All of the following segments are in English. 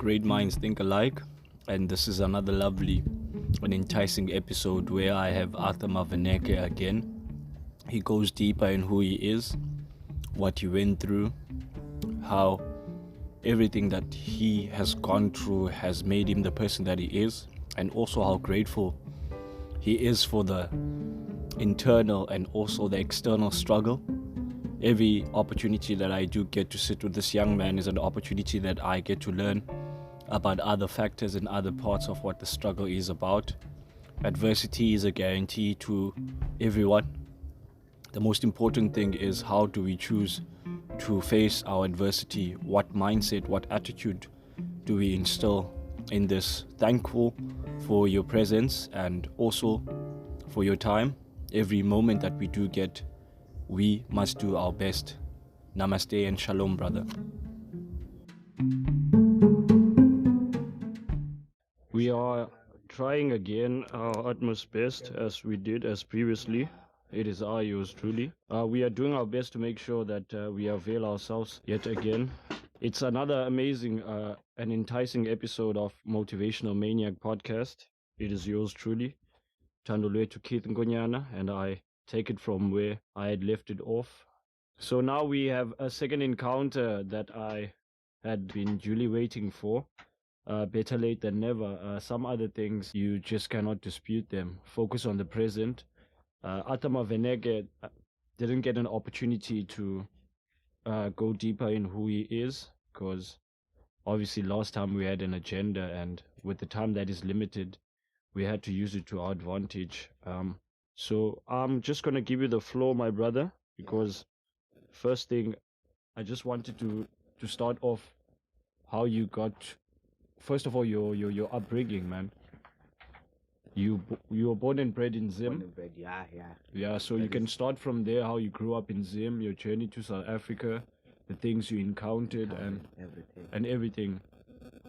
Great Minds Think Alike, and this is another lovely and enticing episode where I have Arthur Maveneke again. He goes deeper in who he is, what he went through, how everything that he has gone through has made him the person that he is, and also how grateful he is for the internal and also the external struggle. Every opportunity that I do get to sit with this young man is an opportunity that I get to learn about other factors and other parts of what the struggle is about. Adversity is a guarantee to everyone. The most important thing is, how do we choose to face our adversity? What mindset, what attitude do we instill in this? Thankful for your presence and also for your time. Every moment that we do get, we must do our best. Namaste and shalom, brother. We are trying again our utmost best as we did as previously. It is our yours truly. We are doing our best to make sure that we avail ourselves yet again. It's another amazing and enticing episode of Motivational Maniac Podcast. It is yours truly, Tandolwetu Keith Ngonyana, and I take it from where I had left it off. So now we have a second encounter that I had been duly waiting for. Better late than never. Some other things, you just cannot dispute them. Focus on the present. Arthur Maveneke didn't get an opportunity to go deeper in who he is, because obviously last time we had an agenda, and with the time that is limited, we had to use it to our advantage. So I'm just going to give you the floor, my brother, because first thing, I just wanted to start off how you got, first of all, your upbringing, man. You were born and bred in Zim. Born and bred, yeah. Yeah, so you can start from there, how you grew up in Zim, your journey to South Africa, the things you encountered, and everything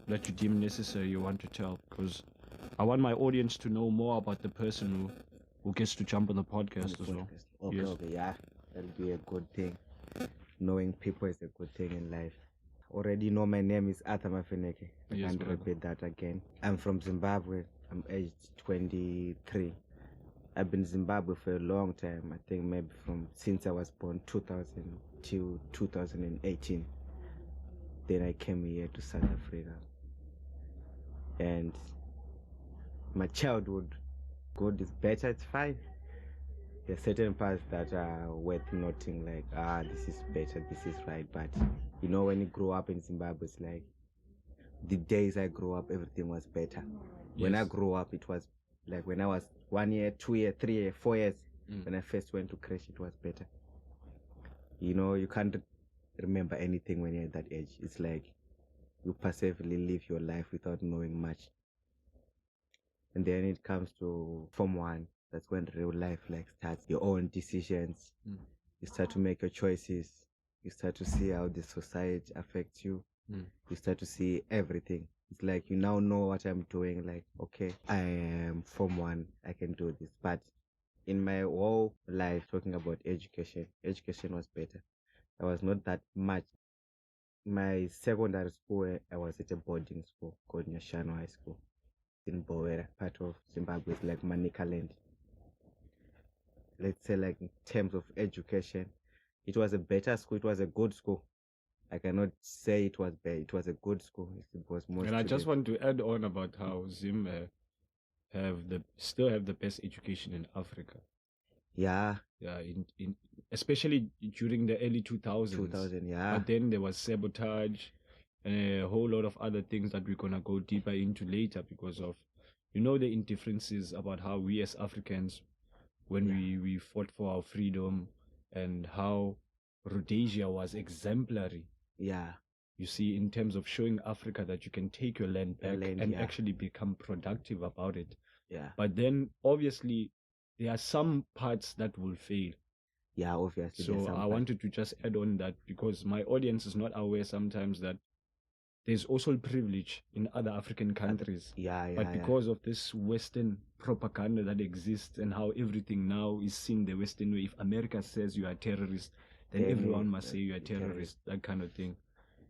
that you deem necessary you want to tell, because I want my audience to know more about the person who gets to jump on the podcast as well. Okay, Yes. okay, yeah. That'll be a good thing. Knowing people is a good thing in life. Already know my name is Arthur Maveneke. I Yes, can't brother. repeat that again. I'm from Zimbabwe. I'm aged 23. I've been in Zimbabwe for a long time. I think maybe since I was born, 2000 to 2018. Then I came here to South Africa. And my childhood, good is better, it's fine. There are certain parts that are worth noting, like, this is better, this is right. But, when you grow up in Zimbabwe, it's like, the days I grew up, everything was better. When I grew up, it was like when I was 1 year, 2 year, 3 year, 4 years, when I first went to creche, it was better. You can't remember anything when you're at that age. It's like you passively live your life without knowing much. And then it comes to Form 1. That's when real life starts. Your own decisions. You start to make your choices. You start to see how the society affects you. You start to see everything. It's like you now know what I'm doing. Like, okay, I am Form 1. I can do this. But in my whole life, talking about education was better. There was not that much. My secondary school, I was at a boarding school called Nyashano High School in Bowera, part of Zimbabwe. It's like Manicaland. Let's say, like, in terms of education, it was a better school. It was a good school. I cannot say it was bad. It was a good school. It was more. And I just want to add on about how Zim still have the best education in Africa. Yeah. Yeah, in especially during the early 2000s. 2000, yeah. But then there was sabotage and a whole lot of other things that we're gonna go deeper into later, because of the indifferences about how we as Africans, when we fought for our freedom, and how Rhodesia was exemplary. Yeah. You see, in terms of showing Africa that you can take your land back and actually become productive about it. Yeah. But then obviously there are some parts that will fail. Yeah, obviously. So I wanted to just add on that, because my audience is not aware sometimes that there's also privilege in other African countries. But because of this Western propaganda that exists and how everything now is seen the Western way, if America says you are a terrorist, then everyone must say you are a terrorist, that kind of thing.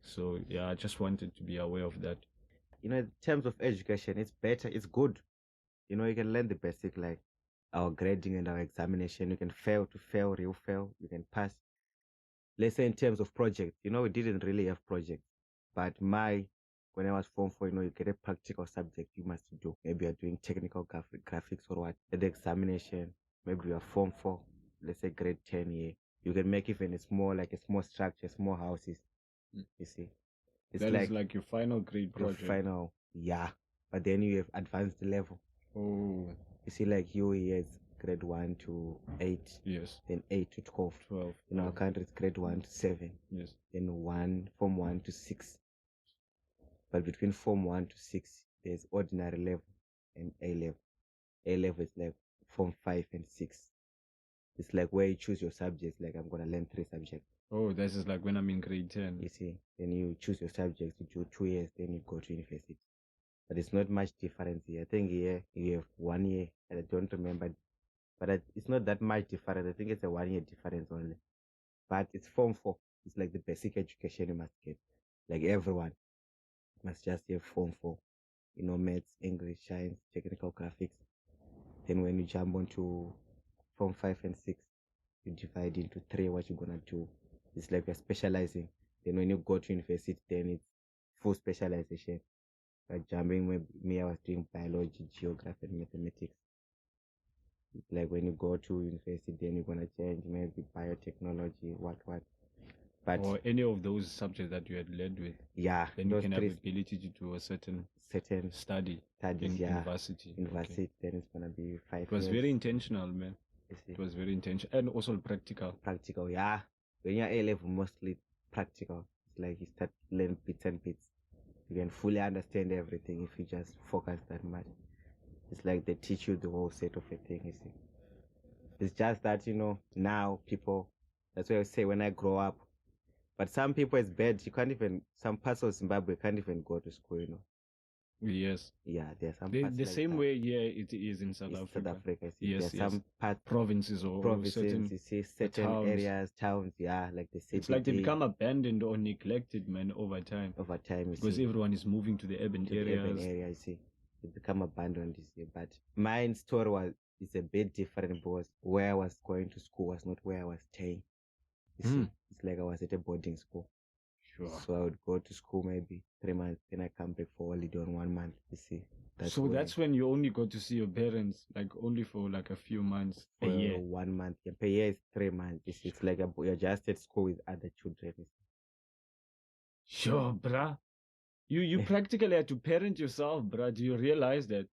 So yeah, I just wanted to be aware of that. in terms of education, it's better, it's good. You can learn the basic, like our grading and our examination. You can fail to fail, real fail, you can pass. Let's say in terms of projects, we didn't really have projects. But when I was Form 4, you get a practical subject you must do. Maybe you're doing technical graphics or what. At the examination, maybe you're Form 4, let's say grade 10 here. You can make even a small structure, small houses. You see. It's like your final grade project. Your final, yeah. But then you have advanced level. Oh. You see, like you here is grade 1 to 8. Yes. Then 8 to 12. 12. In our country, it's grade 1 to 7. Yes. Then Form 1 to 6. But between Form 1 to 6, there's ordinary level and A level. A level is like Form 5 and 6. It's like where you choose your subjects, like I'm going to learn 3 subjects. Oh, this is like when I'm in grade 10. You see, then you choose your subjects, you do 2 years, then you go to university. But it's not much difference here. I think here you have 1 year, and I don't remember. But it's not that much difference. I think it's a 1 year difference only. But it's Form 4. It's like the basic education you must get. Like everyone must just have Form 4. Maths, English, science, technical graphics. Then when you jump onto Form 5 and 6, you divide into 3 what you're going to do. It's like you're specializing. Then when you go to university, then it's full specialization. But jumping, I was doing biology, geography, and mathematics. It's like when you go to university, then you're going to change maybe biotechnology, what. But or any of those subjects that you had led with. Yeah. Then you can have the ability to do a certain studies in university. University, okay. Then it's going to be 5 years. It was very intentional, man. It was very intentional. And also practical. Practical, yeah. When you're A-level, mostly practical. It's like you start learning bits and bits. You can fully understand everything if you just focus that much. It's like they teach you the whole set of a thing, you see. It's just that, now people, that's why I say when I grow up. But some people, it's bad. Some parts of Zimbabwe can't even go to school, Yes. Yeah, there are some parts the same that. way it is in South Africa. South Africa, yes, there are some parts, provinces or certain, you see, certain towns. areas, towns, yeah, like the city. It's like they become abandoned or neglected, man, over time. Because everyone is moving to the urban areas. You see. They become abandoned, you see. But my story is a bit different because where I was going to school was not where I was staying. You see, it's like I was at a boarding school. Sure. So I would go to school maybe 3 months, then I come back for holiday on 1 month, you see. That's when you only go to see your parents, like only for like a few months, a year. 1 month. Yeah, per year is 3 months. You see, it's like you're just at school with other children. Sure, bruh. You practically had to parent yourself, bruh. Do you realize that?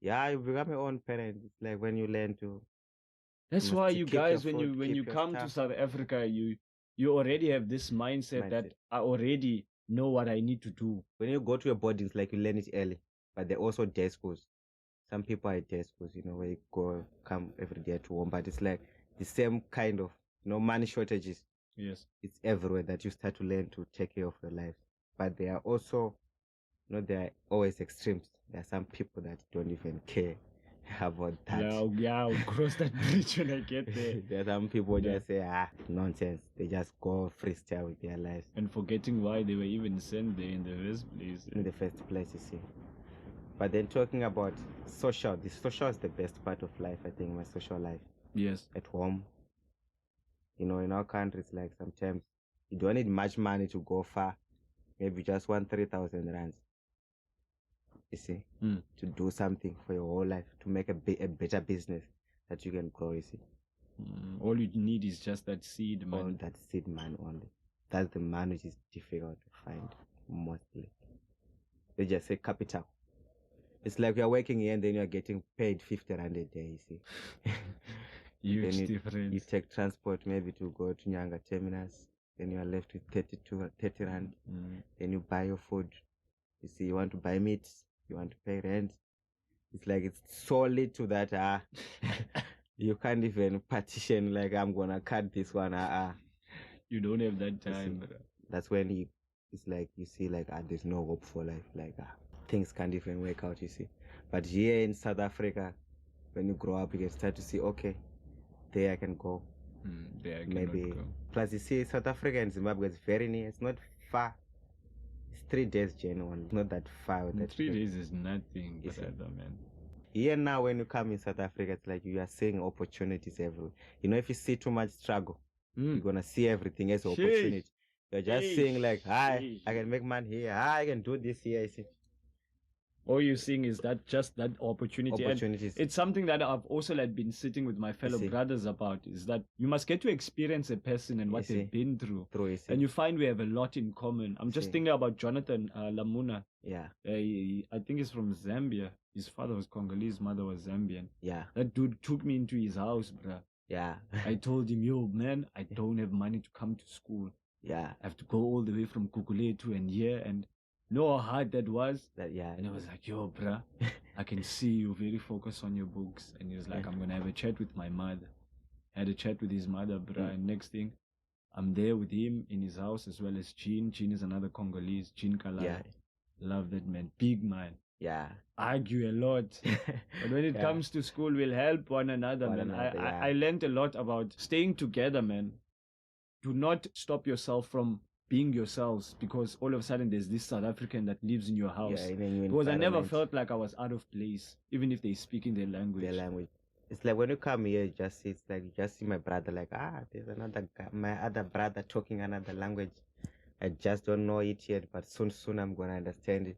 Yeah, you become your own parent. It's like when you learn to. That's why you guys, when you come to South Africa, you already have this mindset that I already know what I need to do. When you go to your boardings, like you learn it early, but they're also day schools. Some people are at day schools, where you come every day to home, but it's like the same kind of, money shortages. Yes. It's everywhere that you start to learn to take care of your life. But there are also, there are always extremes. There are some people that don't even care about that. Yeah, I'll cross that bridge when I get there. There are some people just say, nonsense. They just go freestyle with their lives. And forgetting why they were even sent there in the first place. In the first place, you see. But then talking about social, the social is the best part of life, I think, my social life. Yes. At home. In our countries, like sometimes you don't need much money to go far. Maybe you just want 3,000 rands. You see, to do something for your whole life, to make a better business that you can grow, you see. All you need is just that seed money. All that seed money only. That's the money which is difficult to find, mostly. They just say capital. It's like you're working here and then you're getting paid 50 rand a day, you see. Huge difference. You take transport maybe to go to Nyanga terminus, then you are left with 30 rand. Then you buy your food. You see, you want to buy meat, you want to pay rent. It's like it's solely to that. You can't even partition like I'm gonna cut this one. You don't have that time. That's when it's like you see like there's no hope for life. Like things can't even work out. You see, but here in South Africa, when you grow up, you can start to see, okay, there I can go. There I can maybe go. Plus, you see, South Africa and Zimbabwe is very near. It's not far. It's 3 days journey only. Not that far. With that 3 days is nothing, You see. brother, man. Here now, when you come in South Africa, it's like you are seeing opportunities everywhere. You know, if you see too much struggle, you're gonna see everything as an opportunity. You're just seeing like, hi, I can make money here. Hi, I can do this here. You see. All you're seeing is that just that opportunity. Opportunities. And it's something that I've also like been sitting with my fellow brothers about, is that you must get to experience a person and what they've been through. And you find we have a lot in common. I'm just thinking about Jonathan Lamuna. Yeah. I think he's from Zambia. His father was Congolese, mother was Zambian. Yeah. That dude took me into his house, bruh. Yeah. I told him, yo, man, I don't have money to come to school. Yeah. I have to go all the way from Kukuletu and here, and know how hard that was. Yeah. And I was like, yo, bruh, I can see you very focused on your books. And he was like, I'm going to have a chat with my mother. I had a chat with his mother, bruh. And next thing, I'm there with him in his house as well as Jean. Jean is another Congolese. Jean Kalai. Yeah. Love that man. Big man. Yeah. Argue a lot. But when it comes to school, we'll help one another, man. I learned a lot about staying together, man. Do not stop yourself from being yourselves, because all of a sudden there's this South African that lives in your house. Because I never felt like I was out of place, even if they speak in their language. It's like when you come here, it's like you just see my brother like, there's another guy, my other brother talking another language. I just don't know it yet, but soon I'm gonna understand it.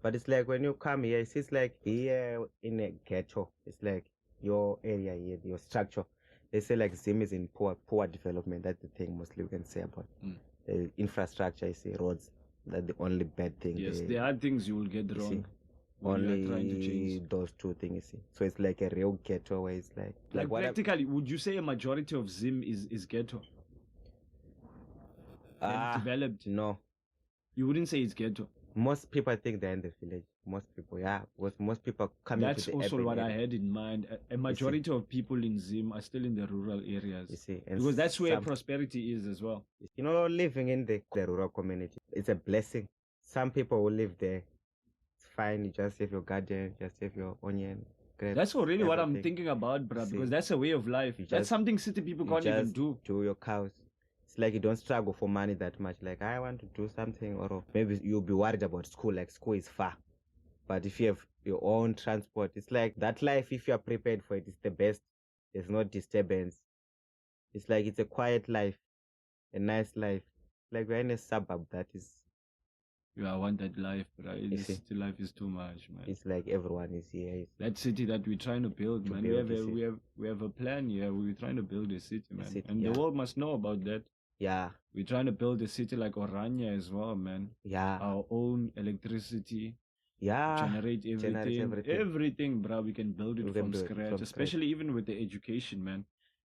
But it's like when you come here, it's like here in a ghetto. It's like your area here, your structure. They say like Zim is in poor development. That's the thing mostly we can say about infrastructure. I say roads. That's the only bad thing. Yes, there are things you will get wrong. Only you are trying to change those two things. You see. So it's like a real ghetto where it's like practically. Would you say a majority of Zim is ghetto? Developed? No. You wouldn't say it's ghetto. Most people think they're in the village. Most people, because most people come into the That's also what I had in mind. A majority of people in Zim are still in the rural areas. You see, because that's where prosperity is as well. You know, living in the rural community, it's a blessing. Some people will live there. It's fine. You just have your garden, just have your onion. Grapes, that's already what I'm thinking about, bruh, because that's a way of life. That's something city people can't even do. Do your cows. It's like you don't struggle for money that much. Like, I want to do something, or maybe you'll be worried about school. Like, school is far. But if you have your own transport, it's like that life, if you are prepared for it, it's the best. There's no disturbance. It's like it's a quiet life, a nice life. Like we're in a suburb that is. Yeah, I want that life, but this city life is too much, man. It's like everyone is here. That city that we're trying to build, man. We have a plan here. We're trying to build a city, man. And the world must know about that. Yeah. We're trying to build a city like Oranje as well, man. Yeah. Our own electricity. Yeah. Generate everything, bro. We can build it from scratch. Especially even with the education, man.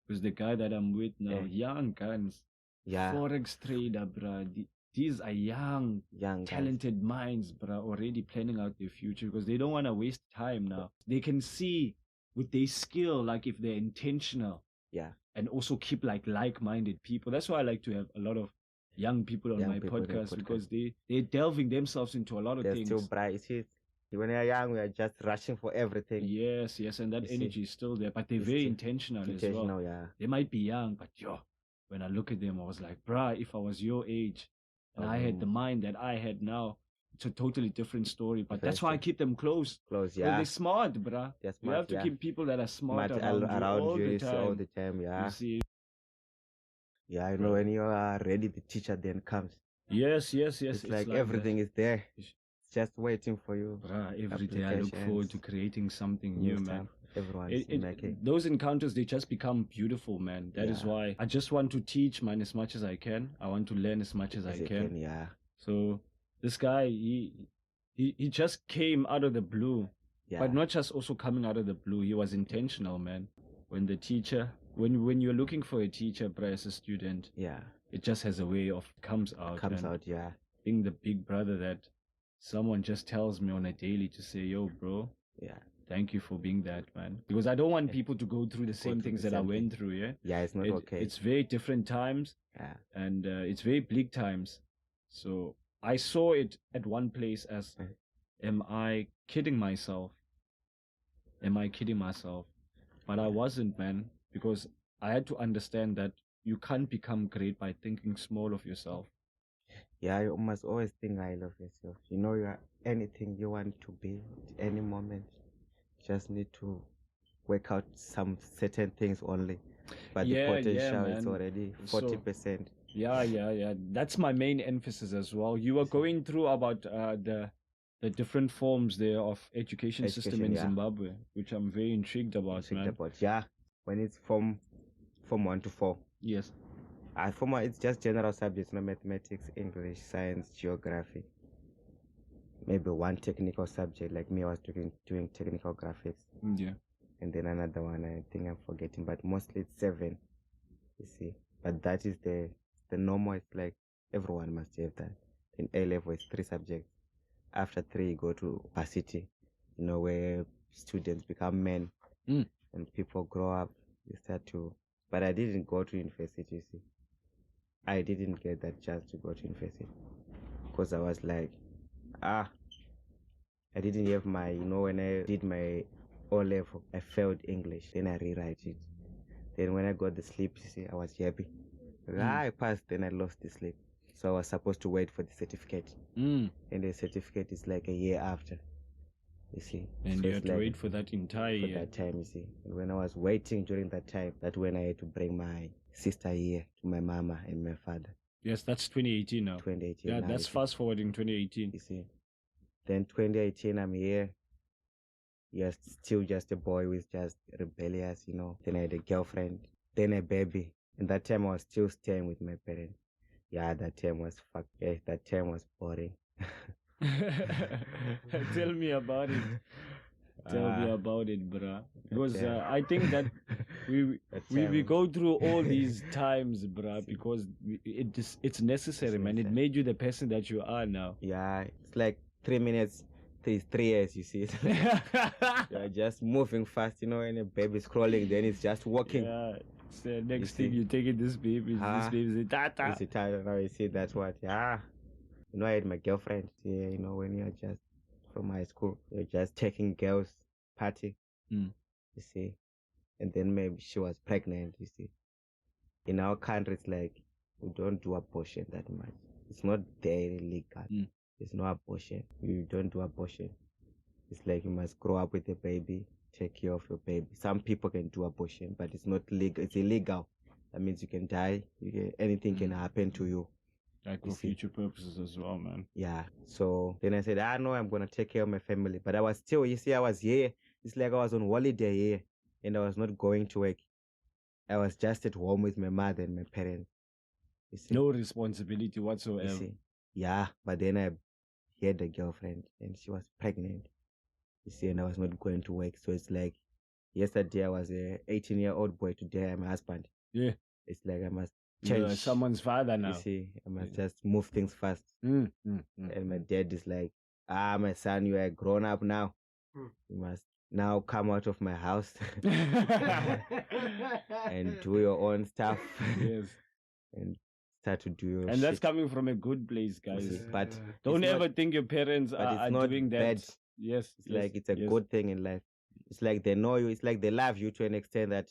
Because the guy that I'm with now, young guns. Yeah. Forex trader, bro. These are young talented minds, bro, already planning out their future because they don't want to waste time now. They can see with their skill, like if they're intentional. Yeah. And also keep like-minded people. That's why I like to have a lot of young people on my podcast because they're delving themselves into a lot of things. They're still bright. When you're young, we are just rushing for everything. Yes, and that energy is still there. But they're very intentional as well. Yeah. They might be young, but when I look at them, I was like, bruh, if I was your age and I had the mind that I had now, it's a totally different story. But that's why I keep them close. Yeah. They're smart, bruh. They're smart, you have to keep people that are smart around you all the time. Yeah. You see. Yeah, I know when you are ready, the teacher then comes. Yes. It's like everything is there. It's just waiting for you. Bruh, every day I look forward to creating something new, man. Everyone is making. Those encounters, they just become beautiful, man. That is why I just want to teach, man, as much as I can. I want to learn as much as I can. Yeah. So this guy, he just came out of the blue. Yeah. But not just also coming out of the blue. He was intentional, man. When the teacher, when you're looking for a teacher, bro, as a student, it just has a way of comes out. Being the big brother that someone just tells me on a daily to say, yo, bro. Yeah. Thank you for being that, man. Because I don't want people to go through the same things that I went through, yeah? Yeah, it's not okay. It's very different times. Yeah. And it's very bleak times. So I saw it at one place as, am I kidding myself? But I wasn't, man. Because I had to understand that you can't become great by thinking small of yourself. Yeah, you must always think highly of yourself. You know, you are anything you want to be at any moment. Just need to work out some certain things only, but the potential is man. already So 40%. yeah. That's my main emphasis as well. You were going through about the different forms there of education system Education, in yeah. Zimbabwe, which I'm very intrigued about, man. Yeah, when it's from 1 to 4. Yes. Form 1, it's just general subjects, no mathematics, English, science, geography. Maybe one technical subject, like me, I was doing technical graphics. Yeah. And then another one, I think I'm forgetting, but mostly it's 7. You see, but that is the normal. It's like everyone must have that. In A level, it's 3 subjects. After 3, you go to varsity, you know, where students become men and people grow up. You start to. But I didn't go to university. You see, I didn't get that chance to go to university because I was like, I didn't have my, when I did my O level, I failed English. Then I rewrite it. Then when I got the sleep, you see, I was happy. I passed, then I lost the sleep. So I was supposed to wait for the certificate. And the certificate is like a year after, you see. And so you had to wait for that entire year. For that time, you see. And when I was waiting during that time, that's when I had to bring my sister here to my mama and my father. Yes, that's 2018 now. 2018. Yeah, that's fast forwarding 2018. You see. Then 2018, I'm here. Yes, still just a boy who is just rebellious, you know. Then I had a girlfriend, then a baby. And that time I was still staying with my parents. Yeah, that time was that time was boring. Tell me about it. Tell me about it, bruh. Because I think that we go through all these times, bruh, because it's necessary, man. It made you the person that you are now. Yeah, it's like 3 minutes. 3 years, you see. You're just moving fast, you know, and a baby's crawling, then it's just walking. Yeah. So next thing you take it, this baby's tata. It's a tata. Now you see that's what. Yeah. You know, I had my girlfriend. Yeah, you know, when you're just from high school, you're just taking girls party. You see. And then maybe she was pregnant, you see. In our country, it's like we don't do abortion that much. It's not there legal. There's no abortion. You don't do abortion. It's like you must grow up with a baby, take care of your baby. Some people can do abortion, but it's not legal. It's illegal. That means you can die. Anything can happen to you. Like for future purposes as well, man. Yeah. So then I said, no, I'm going to take care of my family. But I was still, you see, I was here. It's like I was on holiday here and I was not going to work. I was just at home with my mother and my parents. You see? No responsibility whatsoever. You see? Yeah, but then I had a girlfriend and she was pregnant. You see, and I was not going to work. So it's like yesterday I was a 18-year-old boy. Today I'm a husband. Yeah. It's like I must change. You're someone's father now. You see, I must just move things fast. And my dad is like, my son, you are grown up now. You must now come out of my house and do your own stuff. Yes. And start to do your And that's coming from a good place, guys. But don't ever think your parents are doing that. Bad. Yes. It's like it's a good thing in life. It's like they know you. It's like they love you to an extent that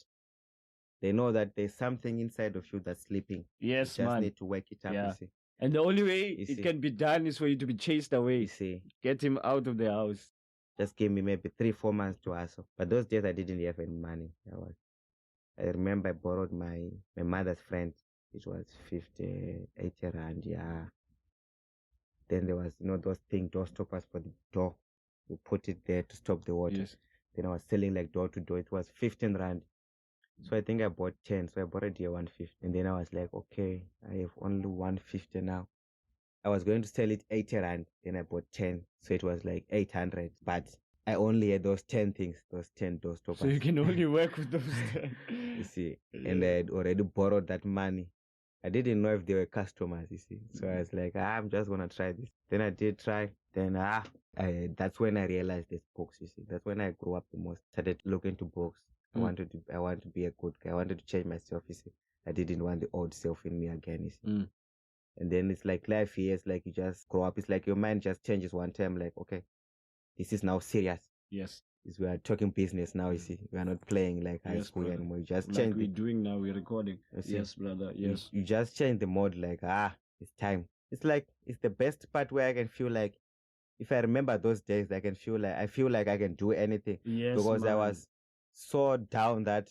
they know that there's something inside of you that's sleeping. Yes, you just need to wake it up. Yeah. You see. And the only way it can be done is for you to be chased away. You see. Get him out of the house. Just give me maybe 3-4 months to hustle. But those days I didn't have any money. I remember I borrowed my mother's friend. It was 50, 80 rand. Yeah. Then there was, those door stoppers for the door. You put it there to stop the water. Yes. Then I was selling like door to door. It was 15 rand. So I think I bought 10. So I bought it here 150. And then I was like, okay, I have only 150 now. I was going to sell it 80 rand. Then I bought 10. So it was like 800. But I only had those 10 things, those 10 door stoppers. So you can only work with those 10. You see. And I had already borrowed that money. I didn't know if they were customers, you see. So I was like, I'm just going to try this. Then I did try. Then that's when I realized there's books, you see. That's when I grew up the most. Started looking to books. I wanted to be a good guy. I wanted to change myself, you see. I didn't want the old self in me again, you see. And then it's like life here, it's like you just grow up. It's like your mind just changes one time, like, okay, this is now serious. Yes. We are talking business now, you see. We are not playing like high school anymore. You just change. Like we're doing now, we're recording. Yes, brother. Yes. You just change the mode, like, it's time. it's the best part where I can feel like if I remember those days, I feel like I can do anything. Yes, because I man. was so down that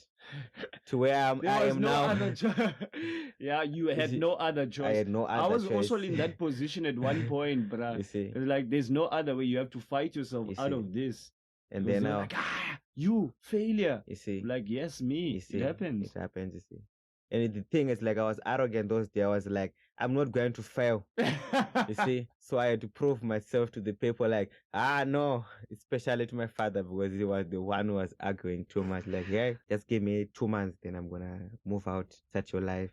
to where There I was am no now. other choice. Yeah, you had see, no other choice. I had no I other was also choice. in that position at one point, bruh. You see. Like, there's no other way. You have to fight yourself You out see. of this. And Because then they're now, like, you failure. you see, Like, yes, me. you see, It happens. It happens, you see. And the thing is, like, I was arrogant those days. I was like, I'm not going to fail. You see, so I had to prove myself to the people, like, no, especially to my father, because he was the one who was arguing too much. Like, yeah, just give me 2 months, then I'm gonna move out, start your life.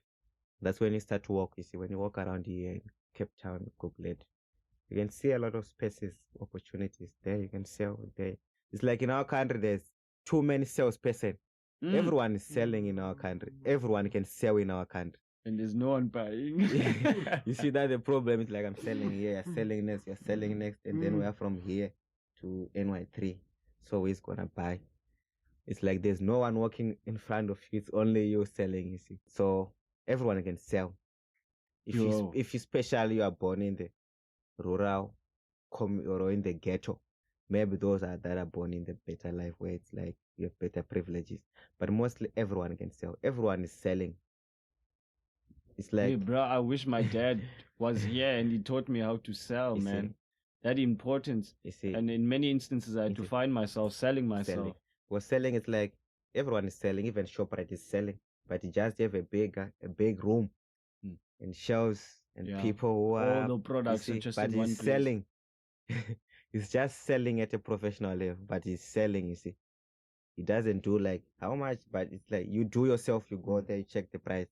That's when you start to walk. You see, when you walk around here in Cape Town, Google it, you can see a lot of spaces, opportunities there. You can sell there. It's like in our country, there's too many salesperson. Everyone is selling in our country. Everyone can sell in our country. And there's no one buying. You see that the problem is like I'm selling here, you're selling next, you're selling next, and then we are from here to NY3. So who's gonna buy? It's like there's no one walking in front of you, it's only you selling, you see. So everyone can sell. If you especially you are born in the rural or in the ghetto, maybe those that are born in the better life where it's like you have better privileges. But mostly everyone can sell. Everyone is selling. It's like, hey, bro, I wish my dad was here and he taught me how to sell, man. See, that importance. You see, and in many instances, I had to find myself selling myself. Selling. Well, selling is like everyone is selling. Even ShopRite is selling, but you just have a big room and shelves and people who are all the products are just but in one he's place. selling. He's just selling at a professional level, but he's selling. You see, he doesn't do like how much, but it's like you do yourself. You go there, you check the price.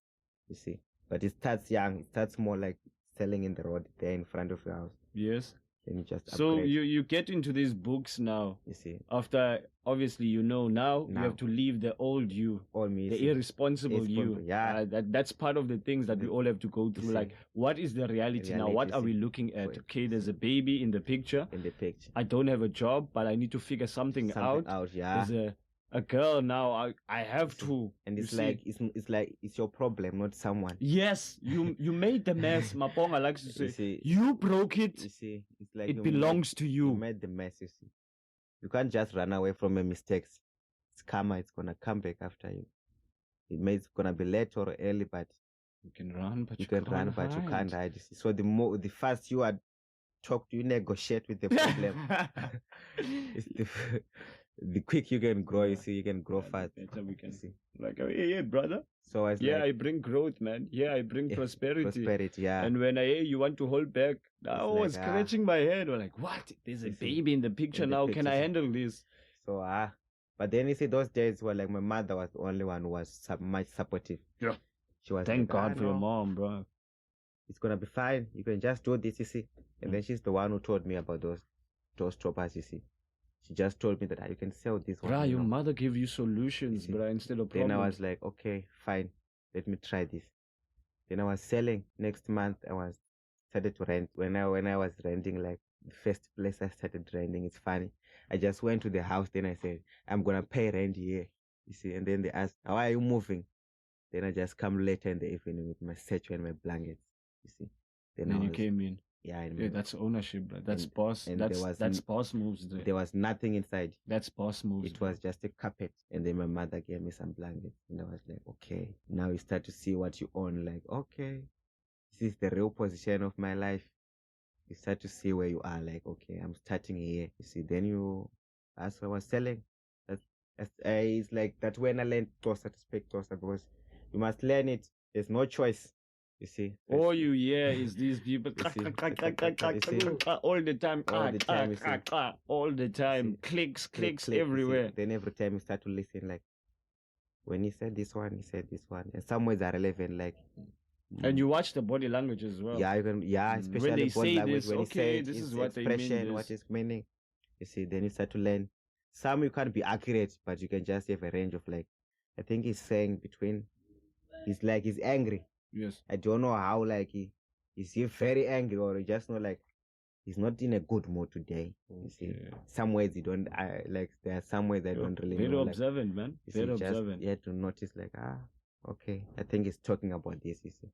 You see, but it starts young. It starts more like selling in the road there in front of your house. Yes. Then you just so upgrade. you get into these books now. You see, after obviously now you have to leave the old you, the irresponsible you. Yeah, that's part of the things that we all have to go through. Like, what is the reality now? What are we looking at? Okay, there's a baby in the picture. I don't have a job, but I need to figure something out. Yeah. There's a girl now. I have to. And it's like it's your problem, not someone. Yes, you made the mess. Maponga likes to say, you broke it. You see, it's like it belongs to you. You made the mess. You see, you can't just run away from your mistakes. It's karma. It's gonna come back after you. It's gonna be late or early, but you can run, but you can't hide. You see. So the first you are you negotiate with the problem. The quick you can grow, you see, you can grow fast. Better we can see. Like, oh, yeah, brother. So I bring growth, man. Yeah, I bring prosperity. Prosperity, yeah. And when I hear you want to hold back, I was scratching my head. I'm like, what? There's a baby in the picture now. Can I handle this? So but then you see those days were like my mother was the only one who was much supportive. Yeah. She was Thank God for your mom, bro. It's gonna be fine. You can just do this, you see. And then she's the one who told me about those choppers, you see. She just told me that you can sell this one. Bruh, your mother gave you solutions, bruh, instead of problems. Then I was like, okay, fine. Let me try this. Then I was selling. Next month, I started to rent. When I was renting, like the first place I started renting, it's funny. I just went to the house. Then I said, I'm gonna pay rent here. You see. And then they asked, how are you moving? Then I just come later in the evening with my satchel and my blankets. You see. Then you came in. Yeah, that's ownership, bro. That's boss. And that's boss moves. There was nothing inside. That's boss moves. It was just a carpet, and then my mother gave me some blankets, and I was like, okay. Now you start to see what you own. Like, okay, this is the real position of my life. You start to see where you are. Like, okay, I'm starting here. You see, then as I was selling, it's like that when I learned Tosa to speak Tosa, because you must learn it. There's no choice. You see, all you hear is these people all the time, all the time, clicks everywhere. Then every time you start to listen, like when he said this one, and some words are relevant, like. And you watch the body language as well. Yeah, you can. Yeah, especially when they body say language. this, when okay, this is what they mean. What is meaning? You see, then you start to learn. Some you can't be accurate, but you can just have a range of like. I think he's saying between. He's angry. Yes. I don't know how, like, is he very angry or just not like he's not in a good mood today. Okay. You see, some ways you don't like. There are some ways I don't really very know. Very observant, man. Very observant. You have to notice, like, okay, I think he's talking about this. You see,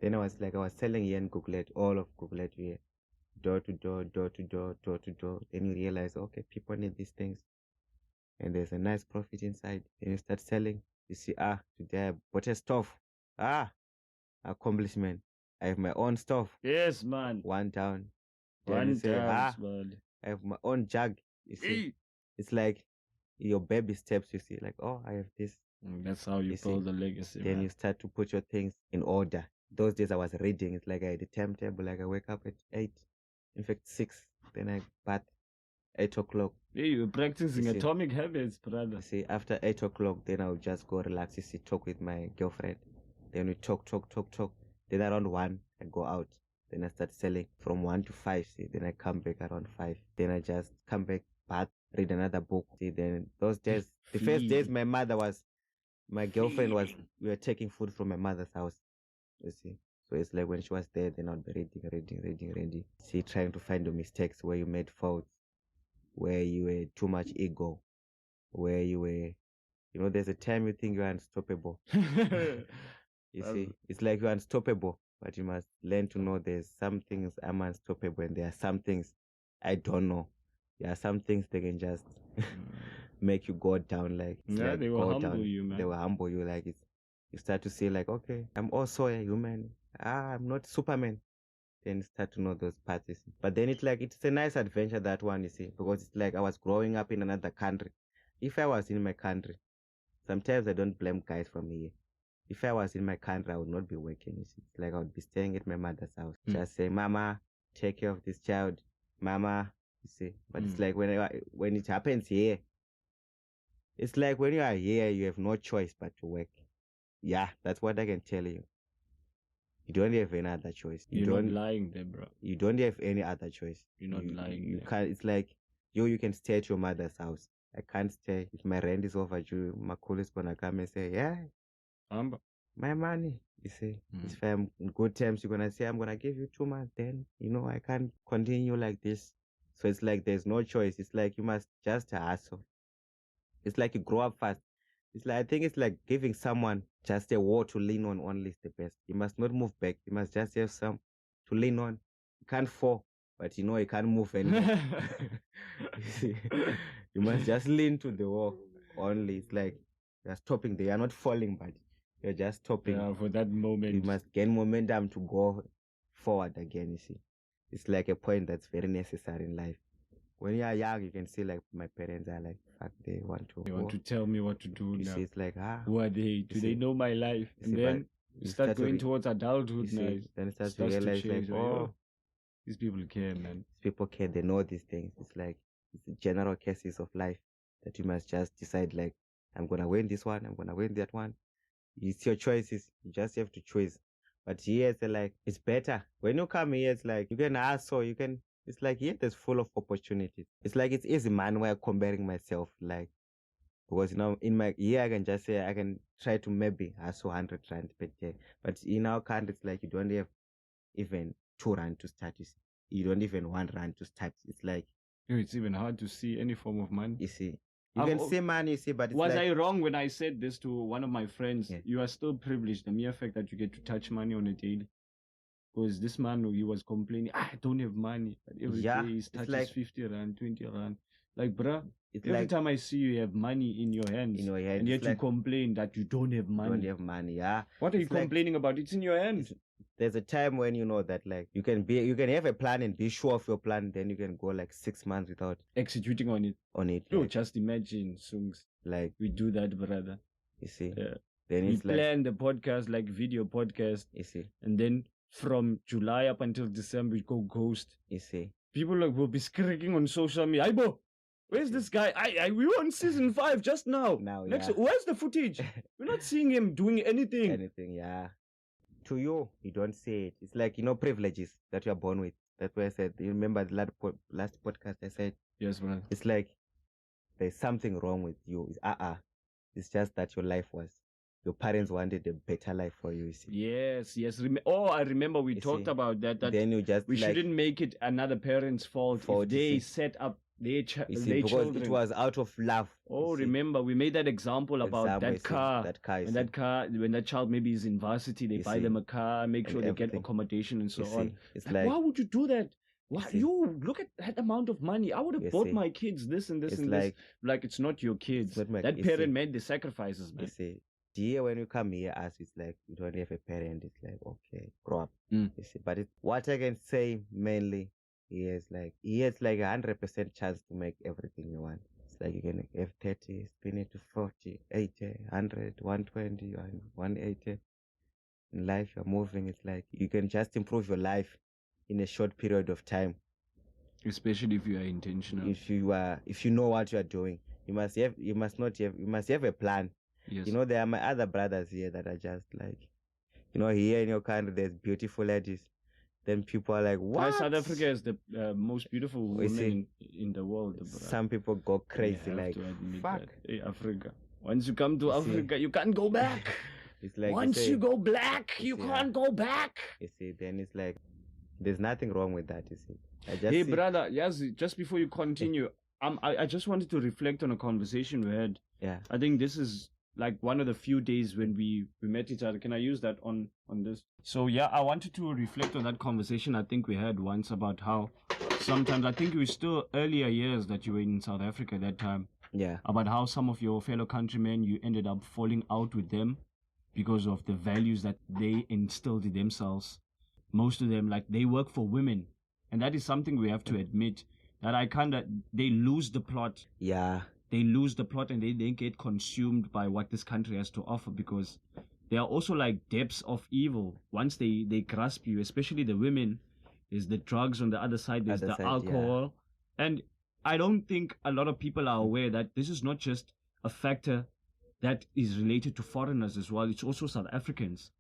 Then I was selling here in Googlet, all of Googlet here, door to door, door to door, door to door. Then you realize, okay, people need these things, and there's a nice profit inside. Then you start selling. You see, today I bought a stove. Accomplishment. I have my own stove. Yes, man. One down. Then One you say, man. I have my own jug. You see, it's like your baby steps. You see, like, oh, I have this. That's how you build the legacy. Then you start to put your things in order. Those days I was reading. It's like I had a timetable. Like I wake up at 8, in fact 6. Then I bath 8 o'clock. Yeah, you're practicing atomic habits, brother. You see, after 8 o'clock, then I'll just go relax. You see, talk with my girlfriend. Then we talk. Then around 1, I go out. Then I start selling from 1 to 5. See, then I come back around 5. Then I just come back, bath, read another book. See, then those days, the first days, my girlfriend we were taking food from my mother's house. You see, so it's like when she was there, then I'll be reading. See, trying to find the mistakes where you made faults, where you were too much ego, where you were, there's a time you think you're unstoppable. You see, it's like you're unstoppable, but you must learn to know there's some things I'm unstoppable, and there are some things I don't know. There are some things they can just make you go down. They will humble you, man. They will humble you. Like you start to see, like, okay, I'm also a human. I'm not Superman. Then you start to know those parts. You see. But then it's a nice adventure, that one, you see, because it's like I was growing up in another country. If I was in my country, sometimes I don't blame guys from here. If I was in my country, I would not be working. You see, it's like I would be staying at my mother's house. Just say, Mama, take care of this child. Mama, you see. But it's like when it happens here, it's like when you are here, you have no choice but to work. Yeah, that's what I can tell you. You don't have any other choice. You're not lying there, bro. You don't have any other choice. You're not lying. You can't. It's like you can stay at your mother's house. I can't stay. If my rent is overdue, my cool is gonna come and say, yeah, my money. You see, if I'm in good terms, you're gonna say, I'm gonna give you 2 months. Then I can't continue like this. So it's like there's no choice. It's like you must just hustle. It's like you grow up fast. It's like, I think it's like giving someone just a wall to lean on only is the best. You must not move back. You must just have some to lean on. You can't fall, but you can't move anymore. You must just lean to the wall only. It's like you're stopping there. You're not falling, but you're just stopping. Yeah, for that moment. You must gain momentum to go forward again, you see. It's like a point that's very necessary in life. When you are young, you can see, like, my parents are like, fuck, they want to tell me what to do now. See, it's like, who are they? Do they know my life? And then you start going towards adulthood now. Then it starts to realize, like, these people care, man. These people care. They know these things. It's like it's the general cases of life that you must just decide, like, I'm going to win this one. I'm going to win that one. It's your choices. You just have to choose. But here, it's like, it's better. When you come here, it's like, you can ask, so you can, it's like, here, there's full of opportunities. It's like, it's easy, man, where I'm comparing myself, like, because, in my year, I can just say, I can try to maybe ask 100 rand per day. But in our country, it's like, you don't have even 2 rand to start. You don't even 1 rand to start. It's like, it's even hard to see any form of money. You see, you can see money, you see, but it's was I wrong when I said this to one of my friends? Yeah. You are still privileged. The mere fact that you get to touch money on a daily. Because this man, he was complaining, I don't have money. But every day he touches like 50 rand, 20 rand. Like, bruh, every time I see you have money in your hands, and yet you complain that you don't have money. Don't have money, yeah. What are you complaining about? It's in your hands. There's a time when you know that, like, you can have a plan and be sure of your plan, then you can go like 6 months without executing on it. Yo, just imagine, Sungs. Like, we do that, brother. You see? Yeah. Then we plan the podcast, like video podcast. You see? And then from July up until December, we go ghost. You see? People will be screaming on social media. Aibo, where's this guy? We were on season 5 just now. Where's the footage? We're not seeing him doing anything. Anything, yeah. To you don't see it. It's like, privileges that you are born with. That's why I said, you remember the last podcast I said? Yes, man. It's like, there's something wrong with you. It's just that your life your parents wanted a better life for you, see. Yes. I remember we talked about that. Then you just we shouldn't make it another parent's fault if they set up You see, their because children. it was out of love. Oh, remember we made that example about that car. That car, and that car, when that child maybe is in varsity, they buy them a car, make sure they get accommodation and so on. It's like, why would you do that? Why you look at that amount of money? I would have bought my kids this and this and this. Like it's not your kids. That parent made the sacrifices, man. You see, here when you come here, as it's like you don't have a parent. It's like, okay, grow up. You see, but what I can say mainly. He has like 100% chance to make everything you want. It's like you can have 30, spin it to 40, 80, 100, 120, 180. In life, you're moving. It's like you can just improve your life in a short period of time. Especially if you are intentional. If you know what you are doing, you must have a plan. Yes. You know, there are my other brothers here that are just like, you know, here in your country, there's beautiful ladies. Then people are like, what? South Africa is the most beautiful woman in the world. Bro. Some people go crazy, like, fuck. Hey, Africa. Once you come to Africa, you can't go back. It's like once you go black, you can't go back. You see, then it's like, there's nothing wrong with that, you see. Hey, brother, yes, just before you continue, I just wanted to reflect on a conversation we had. Yeah. I think this is like one of the few days when we met each other. Can I use that on this? So yeah, I wanted to reflect on that conversation I think we had once about how sometimes, I think it was still earlier years that you were in South Africa at that time. Yeah. About how some of your fellow countrymen, you ended up falling out with them because of the values that they instilled in themselves. Most of them, like, they work for women. And that is something we have to admit, that they lose the plot. Yeah. They lose the plot and they get consumed by what this country has to offer, because there are also like depths of evil. Once they grasp you, especially the women, there's the drugs on the other side, there's the alcohol. Yeah. And I don't think a lot of people are aware that this is not just a factor that is related to foreigners as well. It's also South Africans.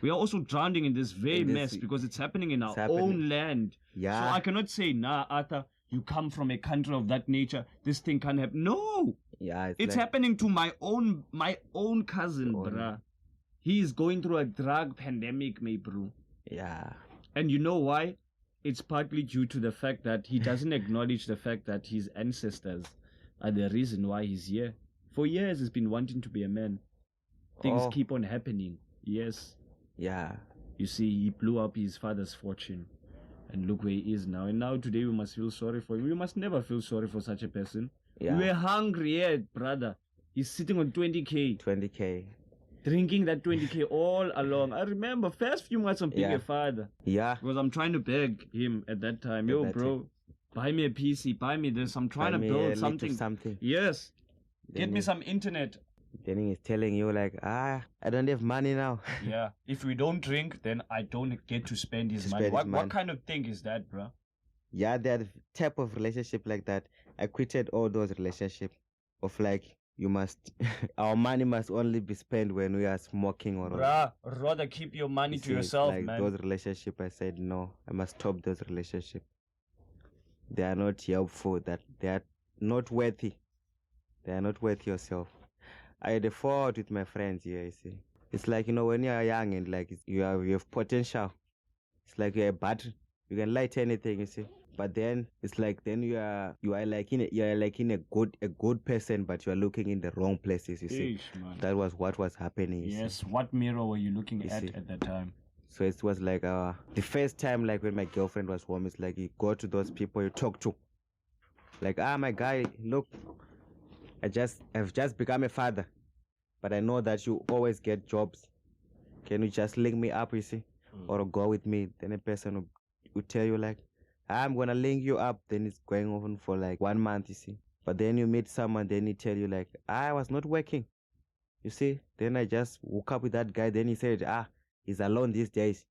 We are also drowning in this mess because it's happening in our own land. Yeah. So I cannot say, nah, Arthur, you come from a country of that nature, this thing can't happen. No. Yeah. It's like happening to my own cousin, bruh. He is going through a drug pandemic, my bro. Yeah. And you know why? It's partly due to the fact that he doesn't acknowledge the fact that his ancestors are the reason why he's here. For years, he's been wanting to be a man. Things keep on happening. Yes. Yeah. You see, he blew up his father's fortune. And look where he is now. And now today we must feel sorry for him. We must never feel sorry for such a person. Yeah. We were hungry, yeah, brother. He's sitting on 20K. 20K. Drinking that 20K all along. I remember first few months of being a father. Yeah. Because I'm trying to beg him at that time. Yo, bro, buy me a PC, buy me this. I'm trying to build something. Yes. Get me some internet. Then he's telling you like, I don't have money now. Yeah. If we don't drink, then I don't get to spend his money. What kind of thing is that, bro? Yeah, that type of relationship like that. I quitted all those relationships of like, our money must only be spent when we are smoking or... Bruh, rather keep your money to yourself, like man. Those relationships, I said, no, I must stop those relationships. They are not helpful, that they are not worthy. They are not worth yourself. I had a fault with my friends here, you see. It's like, when you are young and like you have potential. It's like you're a battery. You can light anything, you see. But then it's like you are like in a good person, but you are looking in the wrong places, you see. Man. That was what was happening. Yes, what mirror were you looking at that time? So it was like the first time, like when my girlfriend was home, it's like you go to those people you talk to. Like, my guy, look, I've just become a father, but I know that you always get jobs. Can you just link me up, you see, or go with me? Then a person will tell you like, I'm gonna link you up. Then it's going on for like 1 month, you see. But then you meet someone, then he tell you like, I was not working, you see. Then I just woke up with that guy. Then he said, he's alone these days.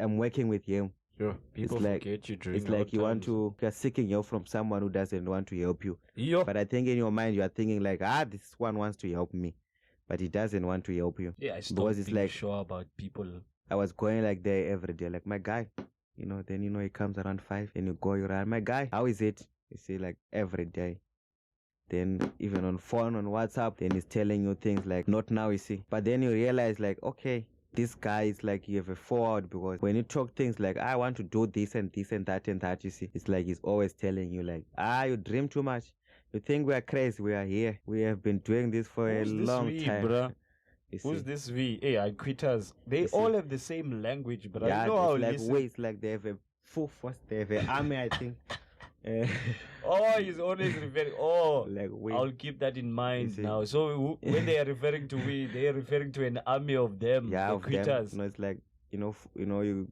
I'm working with him. Sure. People forget you during. It's like you're seeking help from someone who doesn't want to help you. Yo. But I think in your mind you are thinking like, this one wants to help me, but he doesn't want to help you. Yeah, I stopped being like, sure about people. I was going like there every day, like my guy. Then he comes around 5 and you go, you're around, my guy, how is it? You see, like every day. Then even on phone, on WhatsApp, then he's telling you things like, not now, you see. But then you realize like, okay, this guy is like you have a forward, because when you talk things like I want to do this and this and that, you see, it's like he's always telling you like, you dream too much. You think we are crazy? We are here. We have been doing this for a long time. Bruh? Who's this we? Hey, I quitters. They all have the same language, but yeah, you know how it's like ways, like they have a full force, they have an army, I think. Oh, he's always referring. Oh, like I'll keep that in mind now. So when they are referring to we, they are referring to an army of them. Yeah, the of quitters. them. It's like you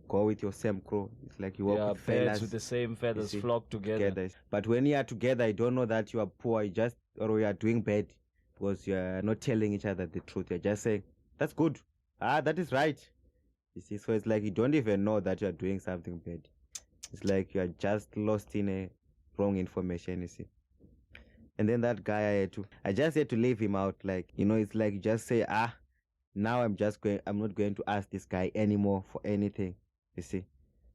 go with your same crew. It's like you walk with birds fellas with the same feathers flock together. But when you are together, you don't know that you are poor. Or you are doing bad, because you are not telling each other the truth. You're just saying that's good. That is right. You see, so it's like you don't even know that you are doing something bad. It's like you are just lost in a wrong information, you see. And then that guy, I just had to leave him out. Like, it's like you just say, now I'm not going to ask this guy anymore for anything, you see.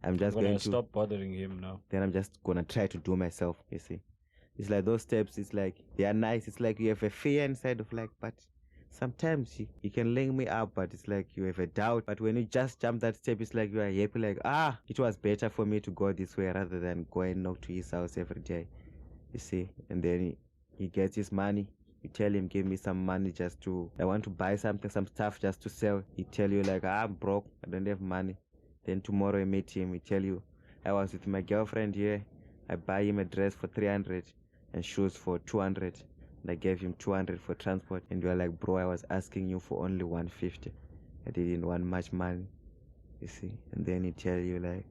I'm just going to stop bothering him now. Then I'm just going to try to do myself, you see. It's like those steps, it's like, they are nice. It's like you have a fear inside of like, but sometimes you can link me up, but it's like you have a doubt. But when you just jump that step, it's like you are happy, like, it was better for me to go this way rather than go and knock to his house every day, you see. And then he gets his money. You tell him, give me some money I want to buy something, some stuff just to sell. He tell you like, I'm broke, I don't have money. Then tomorrow you meet him, he tell you, I was with my girlfriend here. I buy him a dress for 300 and shoes for 200. And I gave him 200 for transport. And you're like, bro, I was asking you for only 150. I didn't want much money, you see. And then he tell you like,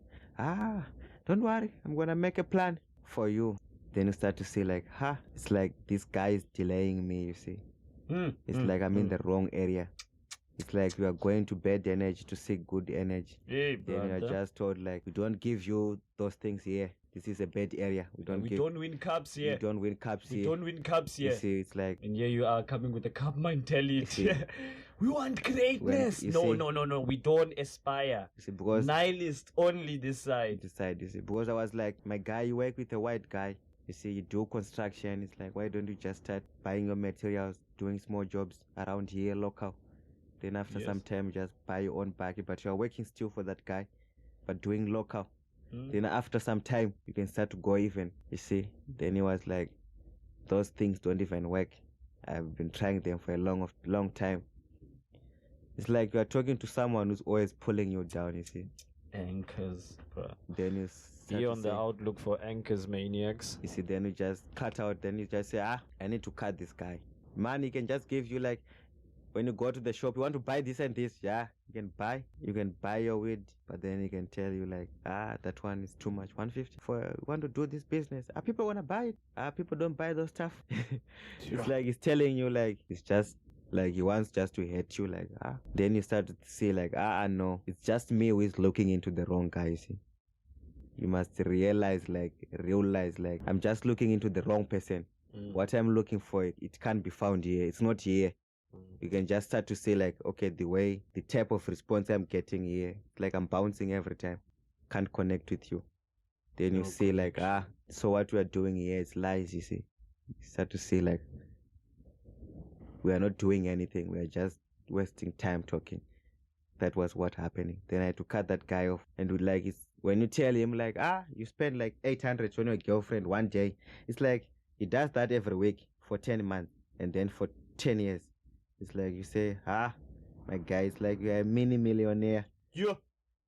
don't worry, I'm gonna make a plan for you. Then you start to see like, it's like this guy is delaying me, you see. It's like I'm in the wrong area. It's like you are going to bad energy to seek good energy. Hey, then you are just told like, we don't give you those things here. This is a bad area. We don't win cups here. We don't win cups here. We don't win cups here. You see, it's like, and here you are coming with the cup mentality. We want greatness. No. We don't aspire. You see, because nihilist only this side. You see, because I was like, my guy, you work with a white guy. You see, you do construction. It's like, why don't you just start buying your materials, doing small jobs around here, local? Then after some time, you just buy your own buggy, but you are working still for that guy, but doing local. Then after some time, you can start to go even, you see. Then he was like, those things don't even work. I've been trying them for a long time. It's like you are talking to someone who's always pulling you down, you see. Anchors, bro. Then you be on the outlook for anchors, maniacs. You see, then you just cut out. Then you just say, I need to cut this guy. Man, he can just give you like, when you go to the shop, you want to buy this and this, you can buy your weed, but then he can tell you like, that one is too much, 150 for you want to do this business. People want to buy it. People don't buy those stuff. It's like he's telling you like, it's just like he wants just to hate you, like, Then you start to see like, no, it's just me who is looking into the wrong guy, you see. You must realize like, I'm just looking into the wrong person. What I'm looking for, it can't be found here. It's not here. You can just start to say like, okay, the type of response I'm getting here, like I'm bouncing every time, can't connect with you. Then you see like, so what we are doing here is lies, you see. You start to see like, we are not doing anything. We are just wasting time talking. That was what happening. Then I had to cut that guy off. And when you tell him like, you spend like 800 on your girlfriend one day, it's like he does that every week for 10 months and then for 10 years. It's like you say, my guy, it's like you're a mini millionaire. Yeah.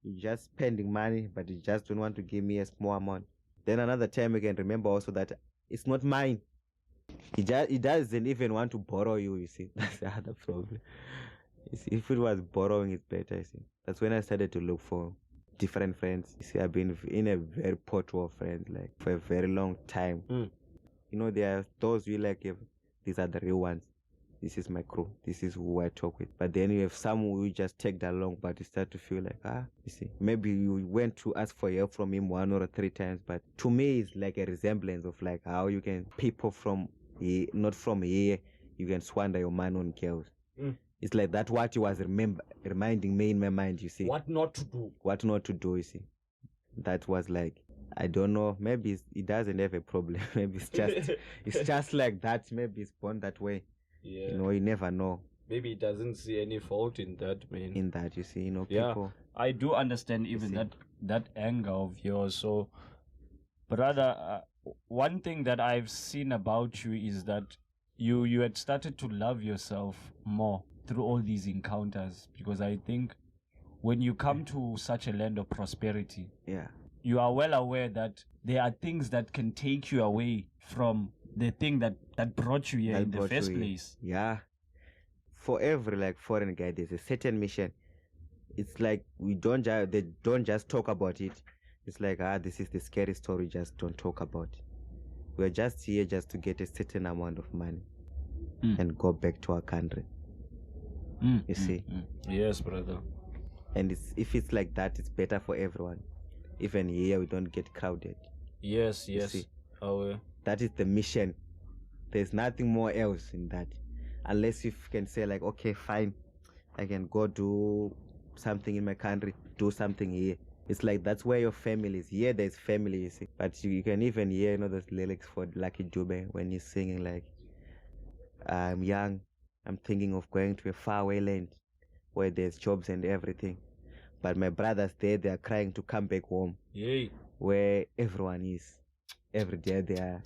You're just spending money, but you just don't want to give me a small amount. Then another time you can remember also that it's not mine. He doesn't even want to borrow you see. That's the other problem. You see, if it was borrowing, it's better, you see. That's when I started to look for different friends. You see, I've been in a very poor of friends, like, for a very long time. There are those you like, these are the real ones. This is my crew. This is who I talk with. But then you have some who just take that long, but you start to feel like, you see, maybe you went to ask for help from him 1 or 3 times, but to me, it's like a resemblance of like how you can, people from here, not from here, you can squander your money on girls. It's like that what he was reminding me in my mind, you see. What not to do. What not to do, you see. That was like, I don't know, maybe he doesn't have a problem. Maybe it's just like that. Maybe it's born that way. Yeah. You never know. maybe he doesn't see any fault in that, man. In that, you see, you know, Yeah. people. I do understand even that anger of yours. So, brother, one thing that I've seen about you is that you had started to love yourself more through all these encounters, because I think when you come to such a land of prosperity, Yeah. you are well aware that there are things that can take you away from the thing that brought you here in the first place. Yeah. For every like foreign guy, there's a certain mission. It's like they don't just talk about it. It's like, this is the scary story, just don't talk about it. We're just here just to get a certain amount of money and go back to our country. You see? Yes, brother. And if it's like that, it's better for everyone. Even here, we don't get crowded. Yes. See? That is the mission. There's nothing more else in that. Unless you can say like, okay, fine, I can go do something in my country, do something here. It's like that's where your family is. Here there's family, you see. But you can even hear, you know, those lyrics for Lucky Dube when he's singing like, I'm young, I'm thinking of going to a faraway land where there's jobs and everything. But my brothers there, they are crying to come back home. Yay. Where everyone is. Every day they are.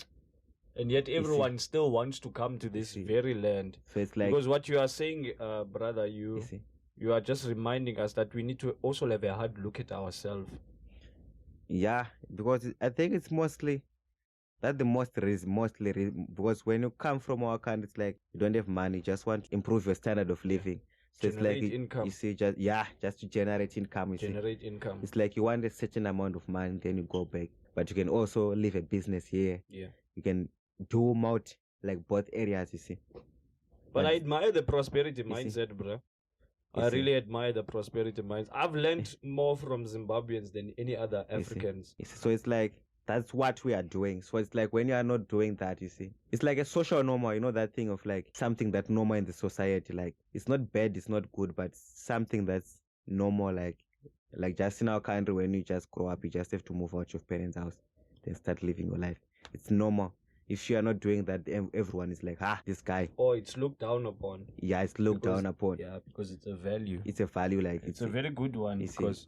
And yet everyone still wants to come to this very land. So it's like, because what you are saying, brother, you are just reminding us that we need to also have a hard look at ourselves. Yeah, because I think it's mostly that's the most reason, because when you come from our country, it's like you don't have money, you just want to improve your standard of living. So Generate it's like income. You see, just to generate income. Income. It's like you want a certain amount of money, then you go back. But you can also leave a business here. Yeah. You can do like both areas, you see. But I admire the prosperity mindset, bro. I really admire the prosperity mindset. I've learned more from Zimbabweans than any other Africans. So it's like, that's what we are doing. So it's like when you are not doing that, you see, it's like a social normal, you know, that thing of like something that's normal in the society. Like it's not bad, it's not good, but something that's normal. Like just in our country, when you just grow up, you just have to move out your parents' house, then start living your life. It's normal. If you are not doing that, everyone is like, this guy. Oh, it's looked down upon. Yeah, it's looked down upon. Yeah, because it's a value. It's a value, like it's a very good one, because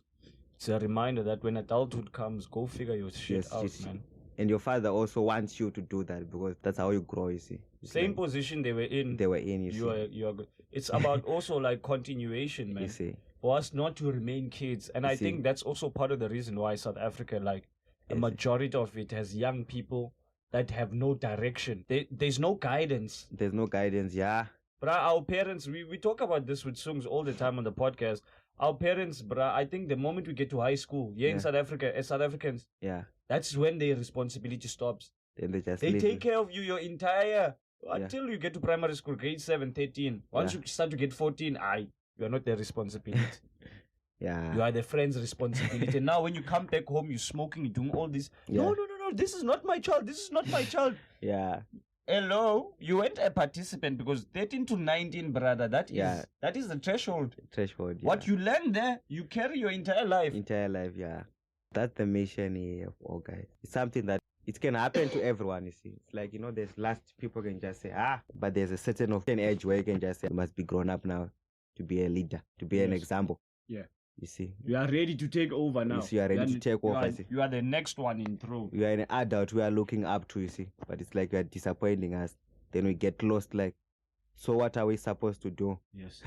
it's a reminder that when adulthood comes, go figure your shit out, man. And your father also wants you to do that, because that's how you grow, you see. Same position they were in. You see. You are good. It's about also like continuation, man. You see. For us not to remain kids. And I think that's also part of the reason why South Africa, like a majority of it, has young people that have no direction. There's no guidance. There's no guidance, yeah. But our parents, we talk about this with Sungs all the time on the podcast. Our parents, bruh, I think the moment we get to high school, in South Africa, as South Africans, that's when their responsibility stops. Then they take care of you your entire, until you get to primary school, grade 7, 13. Once you start to get 14, you are not their responsibility. You are the friend's responsibility. Now when you come back home, you're smoking, you're doing all this. No, this is not my child. This is not my child. Hello, you weren't a participant, because 13 to 19, brother, that is the threshold. What you learn there, you carry your entire life. That's the mission here of all guys. It's something that it can happen to everyone, you see. It's like, you know, there's last people can just say, but there's a certain age where you can just say, you must be grown up now to be a leader, to be an example. Yeah. You see, you are ready to take over now. You are ready to take over. You are the next one in throne. You are an adult we are looking up to, you see. But it's like you are disappointing us. Then we get lost, like, so what are we supposed to do? Yes.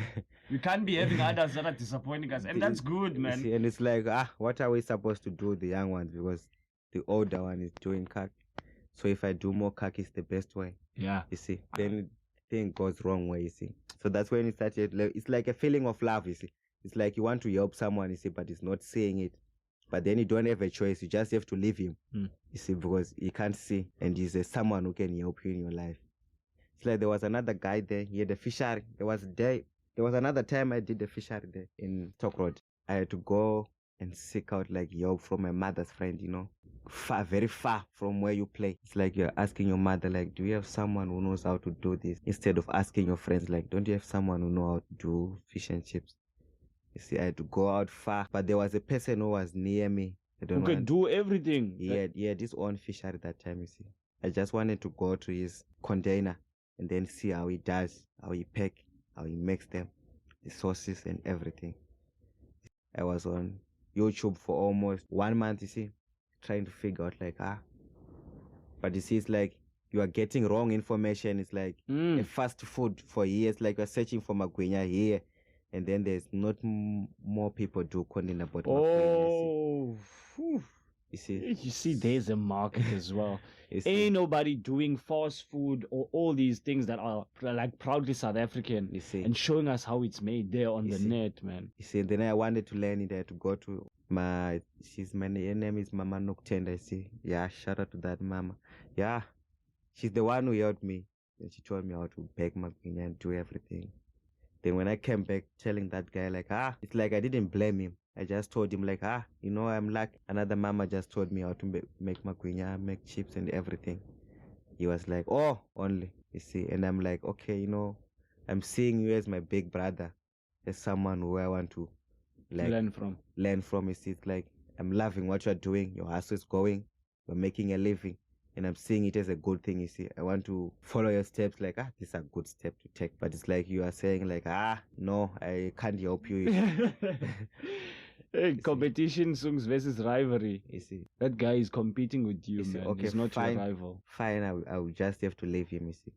We can't be having adults that are disappointing us. And that's good, man. You see, and it's like, what are we supposed to do, the young ones? Because the older one is doing kak. So if I do more kak, it's the best way. Yeah. You see, then thing goes wrong way, you see. So that's when it started. It's like a feeling of love, you see. It's like you want to help someone, you see, but he's not saying it. But then you don't have a choice. You just have to leave him, you see, because he can't see. And he's someone who can help you in your life. It's like there was another guy there. He had a fishery. There was another time I did a fishery there in Talk Road. I had to go and seek out like help from my mother's friend, you know, very far from where you play. It's like you're asking your mother, like, do you have someone who knows how to do this? Instead of asking your friends, like, don't you have someone who knows how to do fish and chips? You see, I had to go out far, but there was a person who was near me. Who could do everything. He had his own fishery that time, you see. I just wanted to go to his container and then see how he does, how he pack. how he makes them, the sauces and everything. I was on YouTube for almost 1 month, you see, trying to figure out like, but you see, it's like you are getting wrong information. It's like a fast food for years, like you're searching for magwinya here, and then there's not more people do content about magwinya. You see, there's a market as well. Ain't nobody doing fast food or all these things that are like proudly South African, you see, and showing us how it's made there on the net, man. You see, then I wanted to learn it. I had to go to her name is Mama Noktenda. See, yeah, shout out to that mama. Yeah, she's the one who helped me, and she told me how to bake magwinya and do everything. Then when I came back telling that guy like, it's like I didn't blame him. I just told him like, I'm like another mama just told me how to make magwinya, make chips and everything. He was like, oh, only, you see. And I'm like, okay, I'm seeing you as my big brother, as someone who I want to like learn from. You see, it's like I'm loving what you're doing. Your house is going, you're making a living, and I'm seeing it as a good thing, you see. I want to follow your steps, like, this is a good step to take. But it's like you are saying like, no, I can't help you. Hey, competition songs versus rivalry. You see, that guy is competing with you, man. Okay, he's not your rival. Fine, I will just have to leave him, you see.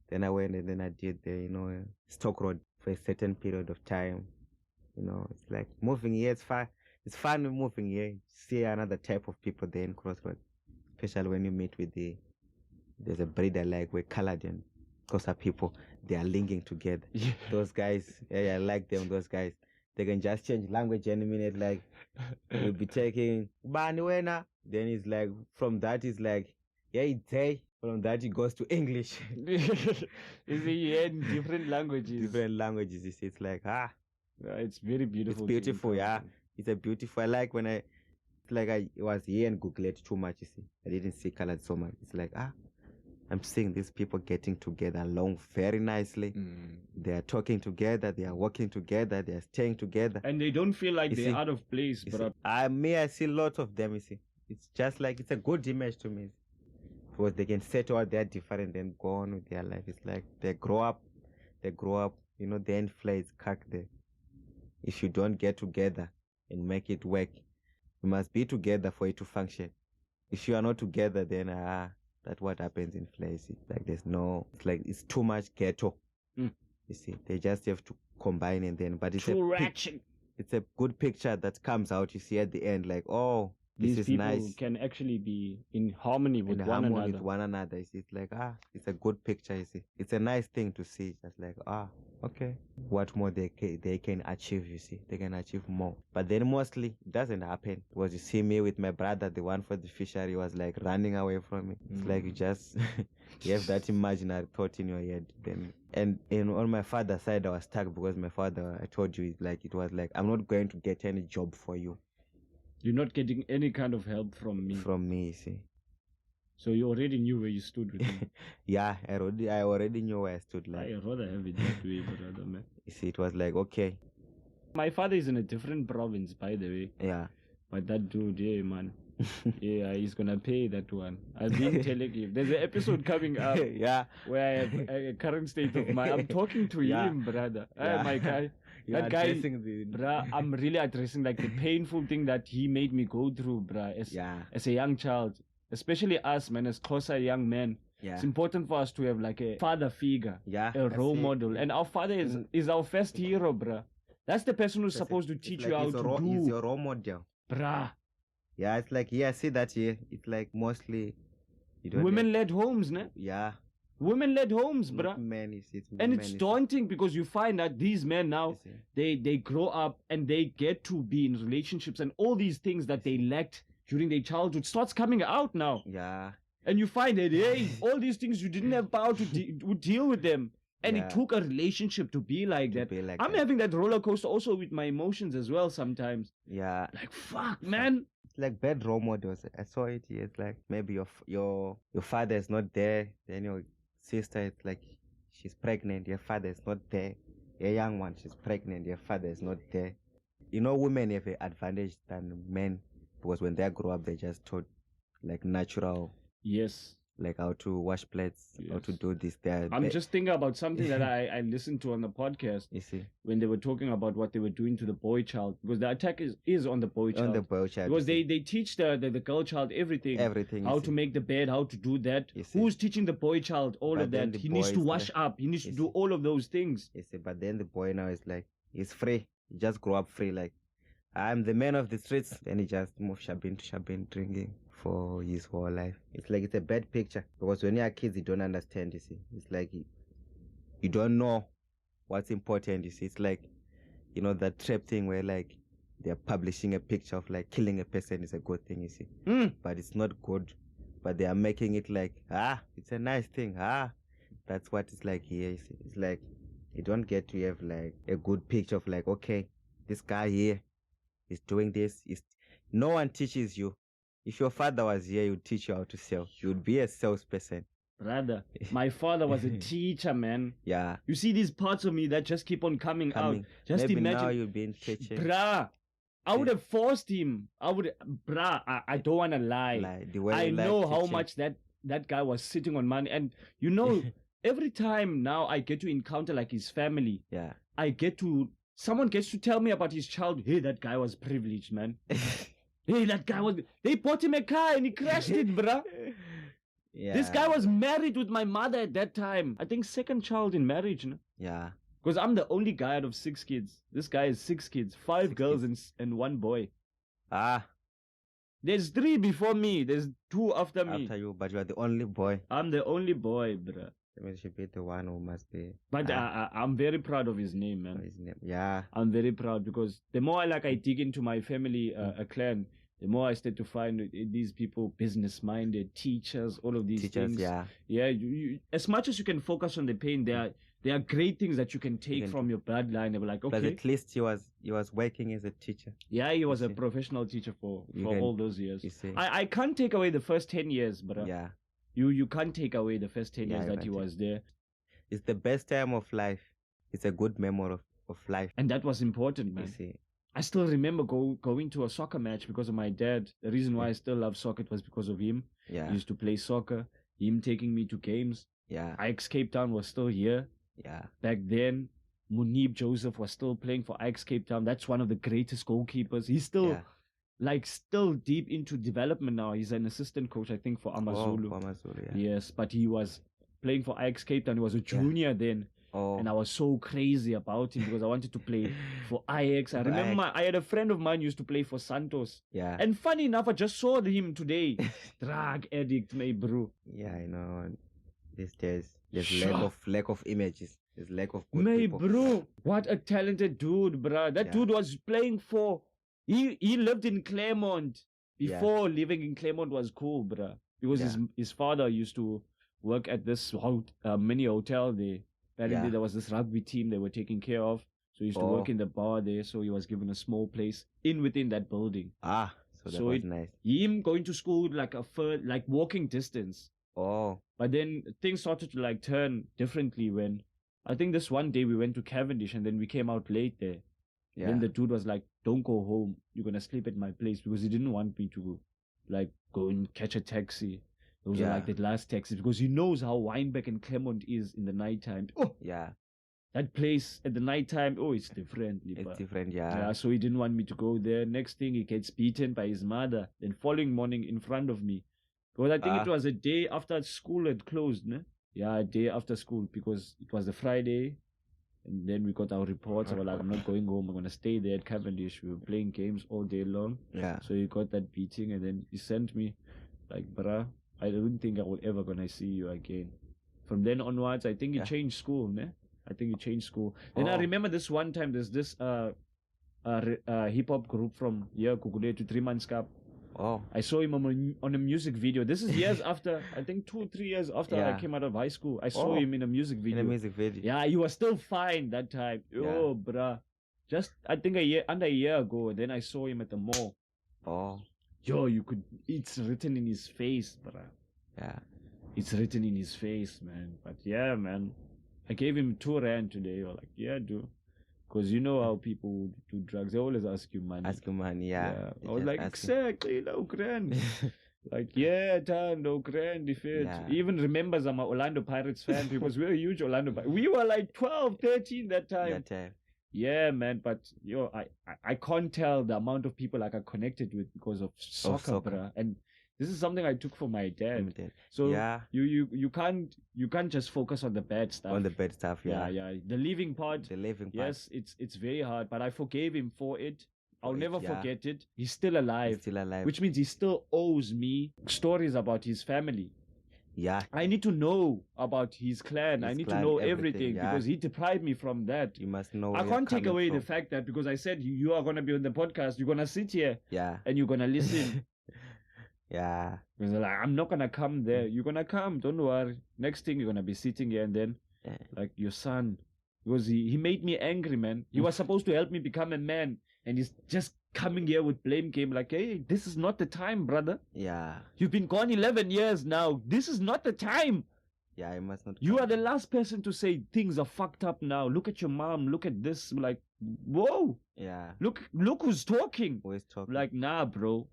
Then I went and then I did the, Stock Road for a certain period of time. It's like moving here, it's fun. It's fun moving here. See another type of people there in Crossroads. Especially when you meet with there's a breed I like, where colored and Xhosa people, they are linking together. Yeah. Those guys, I like them, those guys. They can just change language any minute, like, we'll be taking, Baniwena. Then it's like, from that, it's like, day. From that, it goes to English. You see, in different languages. Different languages, you see, it's like, it's very beautiful. It's beautiful, yeah. It's a beautiful, I like when I was here and Google it too much, you see. I didn't see colored so much. It's like, I'm seeing these people getting together along very nicely. They are talking together, they are working together, they are staying together. And they don't feel like they're out of place, bro. I see lots of them, you see. It's just like, it's a good image to me. Because they can settle out their different and go on with their life. It's like they grow up, the end flies cack there. If you don't get together and make it work, you must be together for it to function. If you are not together, then that's what happens in place. It's like it's too much ghetto. You see, they just have to combine and then, but it's it's a good picture that comes out. You see at the end, like, these is people nice. Can actually be in harmony with one another. You see, it's like, it's a good picture. You see, it's a nice thing to see. Just like, okay, what more they can achieve, you see. They can achieve more. But then mostly it doesn't happen. Because you see me with my brother, the one for the fishery, was like running away from me. It's like you just you have that imaginary thought in your head. Then and on my father's side, I was stuck because my father, I told you, it was like, I'm not going to get any job for you. You're not getting any kind of help from me. From me, you see. So you already knew where you stood with him. Yeah, I already knew where I stood. Like, I'd rather have it that way, brother, man. You see, it was like, okay. My father is in a different province, by the way. Yeah. But that dude, yeah, man. Yeah, he's gonna pay that one. I've been telling him. There's an episode coming up. Yeah. Where I have a current state of mind. I'm talking to him, brother. Yeah. Hey, my guy. That guy, bruh, I'm really addressing like the painful thing that he made me go through, bruh, as a young child. Especially us, man, as closer young men. Yeah. It's important for us to have like a father figure, a role model. And our father is our first hero, bruh. That's the person who's supposed to teach you how to do. He's your role model. Bruh. Yeah, it's like, see that here. It's like mostly... Women-led homes, ne? Yeah. Women-led homes, bruh. And it's daunting because you find that these men now, they grow up and they get to be in relationships and all these things that they lacked during their childhood starts coming out now. Yeah. And you find that, hey, all these things you didn't have power to deal with them. And it took a relationship to be like that. I'm having that roller coaster also with my emotions as well sometimes. Yeah. Like, fuck, man. It's like bad role models. I saw it here. It's like maybe your father is not there. Then your sister is like, she's pregnant. Your father is not there. A young one, she's pregnant. Your father is not there. Women have an advantage than men because when they grow up, they just taught like natural. Yes. like how to wash plates, how to do this. I'm just thinking about something that I listened to on the podcast. You see, when they were talking about what they were doing to the boy child, because the attack is on the boy child. On the boy child. Because they teach the girl child everything. Everything. How to make the bed, how to do that. Who's teaching the boy child all of that? He needs to wash up. He needs to do all of those things. You see, but then the boy now is like, he's free. He just grow up free. Like, I'm the man of the streets. Then he just move shabin to shabin, drinking for his whole life. It's like, it's a bad picture. Because when you are kids, you don't understand, you see. It's like, you don't know what's important, you see. It's like, you know, that trap thing where like they're publishing a picture of like killing a person is a good thing, you see. But it's not good. But they are making it like, it's a nice thing. That's what it's like here, you see. It's like, you don't get to have like a good picture of like, okay, this guy here is doing this. No one teaches you. If your father was here, he would teach you how to sell. You would be a salesperson. Brother, my father was a teacher, man. Yeah. You see these parts of me that just keep on coming out. Just Maybe imagine. Now you've been teaching. Bruh, I would have forced him. I don't want to lie. I know how much that guy was sitting on money. And you know, every time now I get to encounter like his family. Yeah. Someone gets to tell me about his child. Hey, that guy was privileged, man. Hey, they bought him a car and he crashed it, bruh. Yeah. This guy was married with my mother at that time. I think second child in marriage. No? Yeah. Because I'm the only guy out of 6 kids. This guy has 6 kids. 5 girls and 1 boy. There's 3 before me. There's 2 after me. After you, but you are the only boy. I'm the only boy, bruh. That means you should be the one who must be. But I'm very proud of his name, man. His name. Yeah. I'm very proud because the more I dig into my family, a clan, the more I start to find these people business-minded, teachers, all of these things. Yeah. Yeah. You, as much as you can focus on the pain, there are great things that you can take from your bloodline. They were like, okay. But at least he was working as a teacher. Yeah, he was a professional teacher for all those years. I can't take away the first 10 years, but yeah. You can't take away the first 10 years that he was there. It's the best time of life. It's a good memory of life. And that was important, man. You see. I still remember going to a soccer match because of my dad. The reason why I still love soccer was because of him. Yeah. He used to play soccer. Him taking me to games. Yeah. Ajax Cape Town was still here. Yeah. Back then, Munib Joseph was still playing for Ajax Cape Town. That's one of the greatest goalkeepers. He's still... still deep into development now. He's an assistant coach, I think, for Amazulu. For Amazulu, yeah. Yes, but he was playing for Ajax Cape Town. He was a junior then. Oh. And I was so crazy about him because I wanted to play for Ajax. I remember I had a friend of mine who used to play for Santos. Yeah. And funny enough, I just saw him today. Drug addict, my bro. Yeah, I know. These days, there's lack of images. There's lack of good people. Bro, what a talented dude, bruh. That dude was playing for... He lived in Claremont. Before living in Claremont was cool, bruh. Because his father used to work at this mini hotel there. Apparently there was this rugby team they were taking care of. So he used to work in the bar there. So he was given a small place within that building. So that was nice. Him going to school like walking distance. Oh. But then things started to like turn differently when I think this one day we went to Cavendish and then we came out late there. Yeah. Then the dude was like, don't go home. You're going to sleep at my place because he didn't want me to like go and catch a taxi. Those are like the last taxis because he knows how Wynberg and Claremont is in the nighttime. Oh, yeah. That place at the nighttime, it's different. It's different, yeah. So he didn't want me to go there. Next thing, he gets beaten by his mother. Then following morning in front of me. Because I think it was a day after school had closed, ne? Yeah, a day after school because it was a Friday. And then we got our reports. I was like, I'm not going home. I'm going to stay there at Cavendish. We were playing games all day long. Yeah. So he got that beating and then he sent me like, bruh, I don't think I will ever going to see you again. From then onwards, I think he changed school, ne? I think he changed school. Then I remember this one time, there's this hip-hop group from here, Kukule to 3 Months Cup. Oh. I saw him on a music video. This is years after, I think 2-3 years after I came out of high school. I saw him in a music video. In a music video. Yeah, he was still fine that time. Oh, bruh. Just, I think under a year ago, then I saw him at the mall. Oh. Yo, it's written in his face, bruh. Yeah. It's written in his face, man. But yeah, man. I gave him 2 rand today. You're like, yeah, dude. Because you know how people do drugs. They always ask you money. Ask you money, yeah. I was like, exactly, no grand. Like, yeah, Tando, grand defeat. Yeah. He even remembers I'm an Orlando Pirates fan because we're a huge Orlando Pirates. We were like 12, 13 that time. That time. Yeah, man, but I can't tell the amount of people like I connected with because of soccer, bruh. And this is something I took from my dad. So yeah, you can't just focus on the bad stuff. on the bad stuff, yeah. Yeah. The living part. The living part. Yes, it's very hard, but I forgave him for it. I'll never yeah. forget it. He's still alive. He's still alive. Which means he still owes me stories about his family. Yeah. I need to know about his clan. I need to know everything yeah. because he deprived me from that. You must know. I can't take away the fact that because I said you are going to be on the podcast, you're going to sit here and you're going to listen. Yeah. Because like, I'm not going to come there. You're going to come. Don't worry. Next thing, you're going to be sitting here and then like your son. Because he made me angry, man. He was supposed to help me become a man. And he's just coming here with blame game like, hey, this is not the time, brother. Yeah. You've been gone 11 years now. This is not the time. Yeah, you must not. You are the last person to say things are fucked up now. Look at your mom. Look at this. Like, whoa. Yeah. Look who's talking. Who is talking? Like, nah, bro.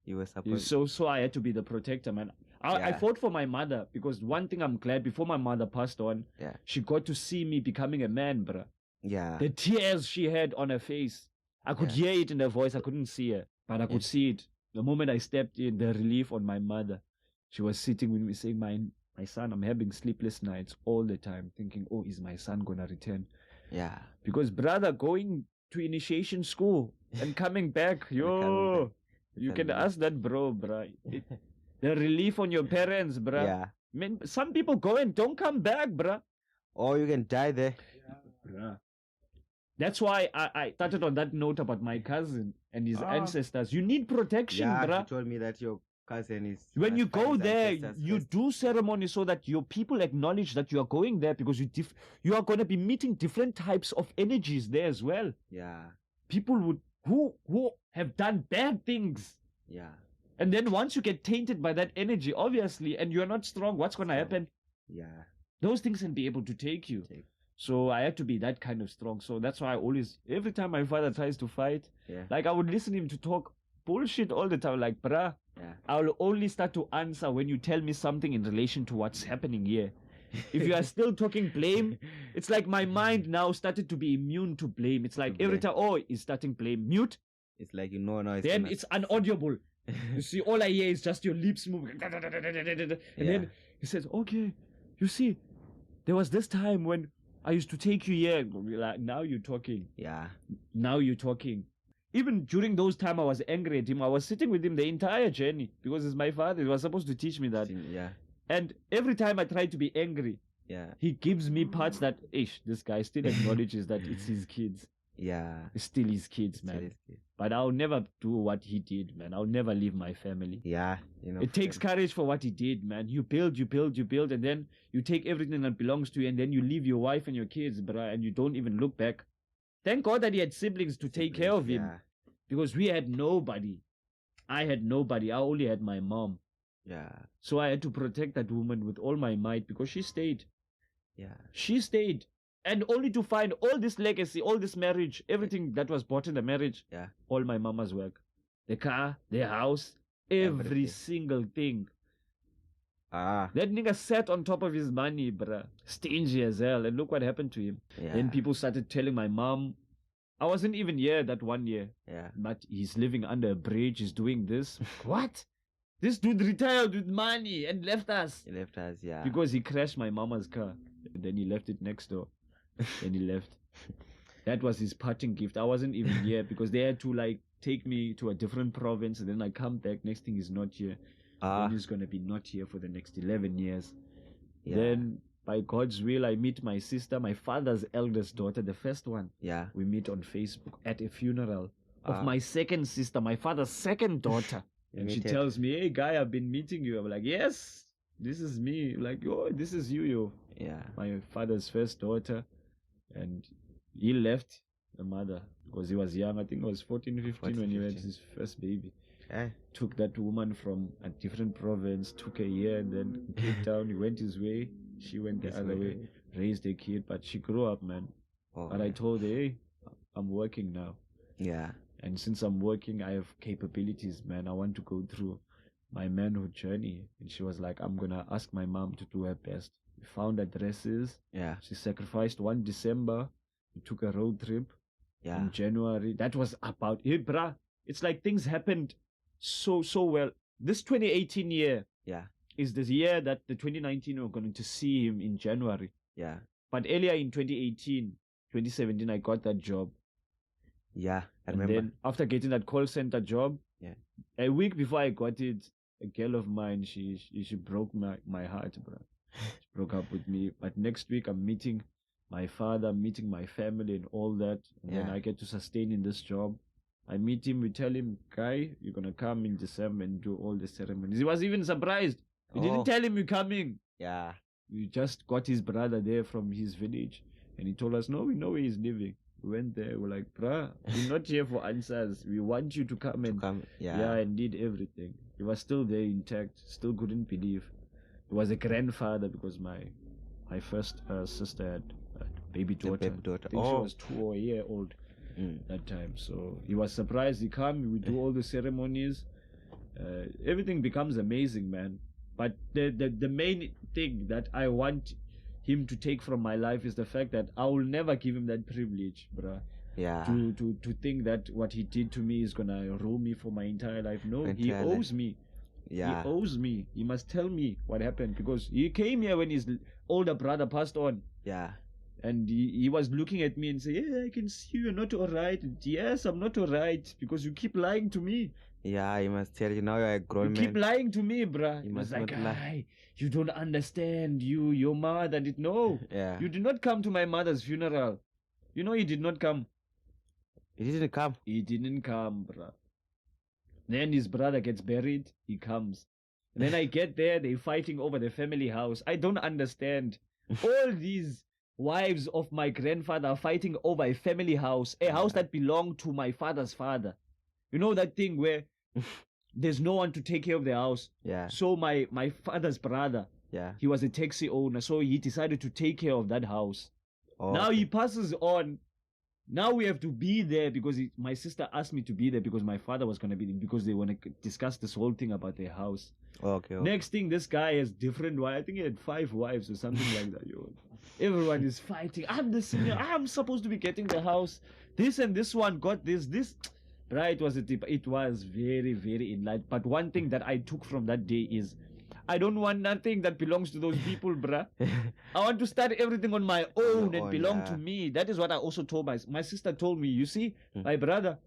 You were supposed. So I had to be the protector, man. I fought for my mother because one thing I'm glad before my mother passed on, she got to see me becoming a man, bro. Yeah. The tears she had on her face. I could hear it in her voice. I couldn't see her, but I could see it. The moment I stepped in, the relief on my mother. She was sitting with me saying, my son, I'm having sleepless nights all the time thinking, oh, is my son going to return? Yeah. Because, brother, going to initiation school and coming back, you can ask that, bro. The relief on your parents, bro. Yeah. I mean, some people go and don't come back, bro. Or you can die there. Bruh. That's why I started on that note about my cousin and his ancestors. You need protection, bruh. You told me that your cousin is... When you go there, you do ceremony so that your people acknowledge that you are going there because you are going to be meeting different types of energies there as well. Yeah. People who have done bad things. Yeah. And then once you get tainted by that energy, obviously, and you're not strong, what's going to happen? Yeah. Those things can be able to take you. So I had to be that kind of strong. So that's why I always, every time my father tries to fight, like I would listen to him to talk bullshit all the time. Like, bruh, I will only start to answer when you tell me something in relation to what's happening here. If you are still talking blame, it's like my mind now started to be immune to blame. It's like every time, it's starting blame. Mute. It's like, then it's unaudible. You see, all I hear is just your lips moving. And then he says, okay, you see, there was this time when I used to take you here. Like, now you're talking. Yeah. Now you're talking. Even during those times I was angry at him, I was sitting with him the entire journey because it's my father. He was supposed to teach me that. Yeah. And every time I try to be angry, he gives me parts that, this guy still acknowledges that it's his kids. Yeah. It's still his kids, man. But I'll never do what he did, man. I'll never leave my family. Yeah. It takes courage for what he did, man. You build, and then you take everything that belongs to you, and then you leave your wife and your kids, bruh, and you don't even look back. Thank God that he had siblings to take care of him. Because we had nobody. I had nobody. I only had my mom. Yeah. So I had to protect that woman with all my might because she stayed. Yeah. She stayed. And only to find all this legacy, all this marriage, everything that was bought in the marriage, all my mama's work. The car, the house, every single thing. That nigga sat on top of his money, bruh. Stingy as hell. And look what happened to him. Then people started telling my mom, I wasn't even here that 1 year. But he's living under a bridge, he's doing this. What? This dude retired with money and left us. He left us, Because he crashed my mama's car. And then he left it next door. Then he left. That was his parting gift. I wasn't even here because they had to like take me to a different province and then I come back. Next thing he's not here. Then he's going to be not here for the next 11 years. Then by God's will, I meet my sister, my father's eldest daughter, the first one. We meet on Facebook at a funeral of my second sister, my father's second daughter. And she tells me, hey guy, I've been meeting you. I'm like, yes, this is me. Like, oh, this is you. My father's first daughter. And he left the mother because he was young. I think he was 14, 15 when he had his first baby. Took that woman from a different province, took her here and then Cape Town. He went his way. She went the other way, raised a kid. But she grew up, man. But I told her, hey, I'm working now. And since I'm working, I have capabilities, man. I want to go through my manhood journey. And she was like, I'm gonna ask my mom to do her best. We found addresses. Yeah. She sacrificed 1 December. We took a road trip Yeah. in January. That was about it, bruh. It's like things happened so well. This 2018 year Yeah. is the year that the 2019 we're going to see him in January. Yeah. But earlier in 2017, I got that job. Yeah. I And remember. then after getting that call center job, Yeah. a week before I got it, a girl of mine, she broke my heart, bro. She broke up with me. But next week I'm meeting my father, meeting my family and all that. And then Yeah. I get to sustain in this job. I meet him, we tell him, Guy, you're gonna come in December and do all the ceremonies. He was even surprised. We Oh. didn't tell him you're coming. Yeah. We just got his brother there from his village. And he told us, no, we know where he's living. We went there, we're like, bruh, we're not here for answers. We want you to come and Yeah. and did everything. He was still there intact, still couldn't believe. He was a grandfather because my first sister had a baby daughter. baby daughter. I think she Oh. was 2 or a year old Mm. that time. So he was surprised. He come, we do all the ceremonies. Everything becomes amazing, man. But the main thing that I want him to take from my life is the fact that I will never give him that privilege, bruh. Yeah. To think that what he did to me is gonna rule me for my entire life. No, he Entire owes me. Yeah. He owes me. He must tell me what happened because he came here when his older brother passed on. Yeah. And he was looking at me and saying, yeah, I can see you're not all right. And yes, I'm not all right because you keep lying to me. Yeah, you must tell you now you're a grown You man. keep lying to me, bruh. You He was must like, not lie. "Guy, you don't understand. Your mother did no. Yeah. You did not come to my mother's funeral. You know he did not come. He didn't come. He didn't come, bruh. Then his brother gets buried. He comes. And then I get there. They're fighting over the family house. I don't understand. All these wives of my grandfather are fighting over a family house, a house that belonged to my father's father. You know that thing where there's no one to take care of the house. Yeah. So my father's brother, Yeah. he was a taxi owner, so he decided to take care of that house. Oh, Now okay. he passes on. Now we have to be there because my sister asked me to be there because my father was going to be there because they want to discuss this whole thing about their house. Okay. Next thing, this guy has different wives. I think he had 5 wives or something like that. Yo. Everyone is fighting. I'm the senior. I'm supposed to be getting the house. This and this one got this. Right, it was very, very enlightened. But one thing that I took from that day is I don't want nothing that belongs to those people, bruh. I want to start everything on my own and belong to me. That is what I also told my sister told me, you see, my brother,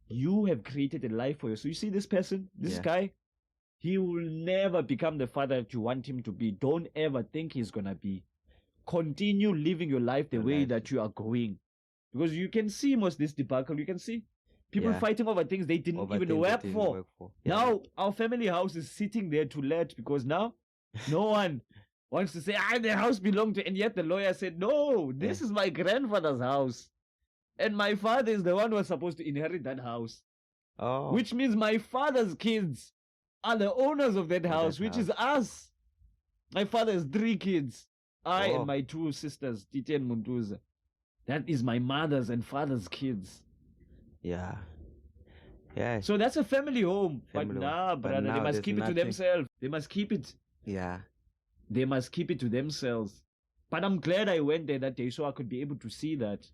you have created a life for you. So you see this person, this guy, he will never become the father that you want him to be. Don't ever think he's going to be. Continue living your life the way that you are going. Because you can see most this debacle. You can see people fighting over things they didn't even work for. Yeah. Now our family house is sitting there to let because now no one wants to say, the house belonged to, and yet the lawyer said, no, this is my grandfather's house. And my father is the one who was supposed to inherit that house. Oh. Which means my father's kids are the owners of that house, which is us. My father has 3 kids. I and my 2 sisters, Titi and Muntuza. That is my mother's and father's kids. Yeah. Yeah. So that's a family home. Family but home. nah, But brother, now they must there's keep it to nothing. themselves. They must keep it. Yeah. They must keep it to themselves. But I'm glad I went there that day so I could be able to see that.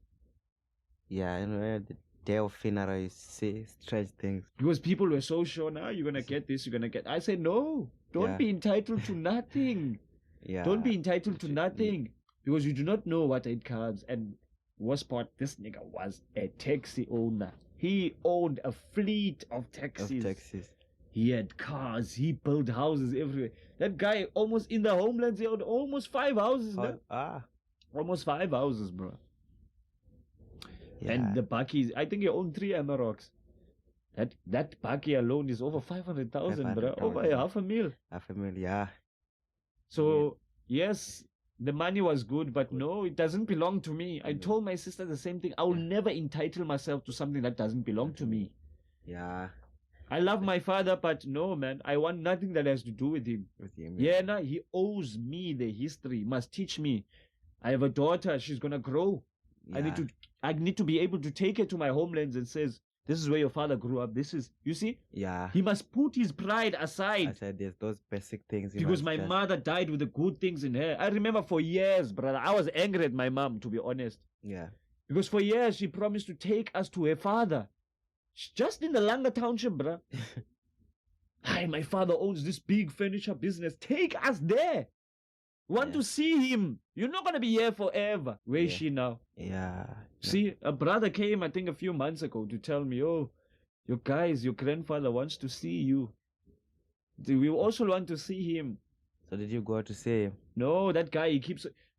Yeah, you know, the day of funeral, you see strange things. Because people were so sure, now you're going to get this, you're going to get... I said, no, don't be entitled to nothing. Yeah. Don't be entitled to nothing. Because you do not know what it comes. And worst part, this nigga was a taxi owner. He owned a fleet of taxis. He had cars. He built houses everywhere. That guy almost in the homelands, he owned almost 5 houses. Almost 5 houses, bro. Yeah. And the Bakis, I think he owned 3 Amaroks. That Baki alone is over 500,000, bro. Over $500,000. $500,000, yeah. So, yes, the money was good, but no, it doesn't belong to me. I told my sister the same thing. I will never entitle myself to something that doesn't belong to me. Yeah. I love my father, but no, man, I want nothing that has to do with him. Yeah, no, he owes me the history. He must teach me. I have a daughter. She's going to grow. Yeah. I need to be able to take her to my homelands and says, This is where your father grew up. This is, you see, Yeah. he must put his pride aside. I said there's those basic things. Because my mother died with the good things in her. I remember for years, brother, I was angry at my mom, to be honest. Yeah. Because for years, she promised to take us to her father. Just in the Langa Township, bro. Hi, my father owns this big furniture business. Take us there. Want to see him. You're not going to be here forever. Where is she now? Yeah. See, a brother came, I think, a few months ago to tell me, oh, your grandfather wants to see you. We also want to see him. So did you go to see him? No, that guy,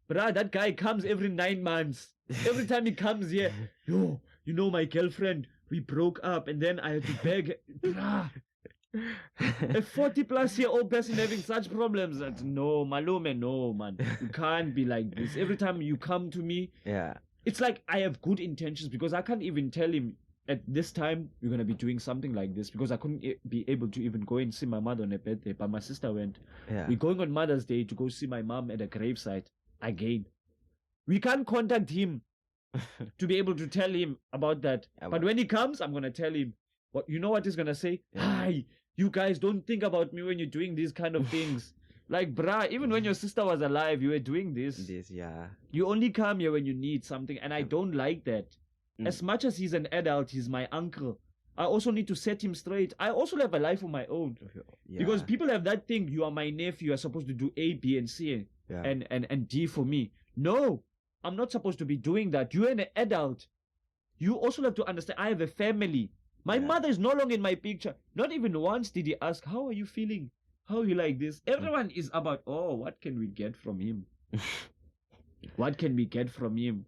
that guy comes every 9 months. Every time he comes here, yo, you know my girlfriend, we broke up and then I had to beg. Bruh. A 40-plus-year-old person having such problems. That, no, Malume, no, man. You can't be like this. Every time you come to me, it's like I have good intentions because I can't even tell him at this time you're going to be doing something like this because I couldn't be able to even go and see my mother on her birthday, but my sister went. We're going on Mother's Day to go see my mom at a gravesite again. We can't contact him to be able to tell him about that. But when he comes, I'm going to tell him. You know what he's going to say? Hi, you guys don't think about me when you're doing these kind of things. Like, bruh, even when your sister was alive, you were doing this. You only come here when you need something, and I don't like that. As much as he's an adult, he's my uncle. I also need to set him straight. I also have a life of my own. Because people have that thing, you are my nephew, you are supposed to do A, B, and C, and D for me. No, I'm not supposed to be doing that. You're an adult. You also have to understand, I have a family. My mother is no longer in my picture. Not even once did he ask, how are you feeling? How are you like this? Everyone is about, oh, what can we get from him? What can we get from him?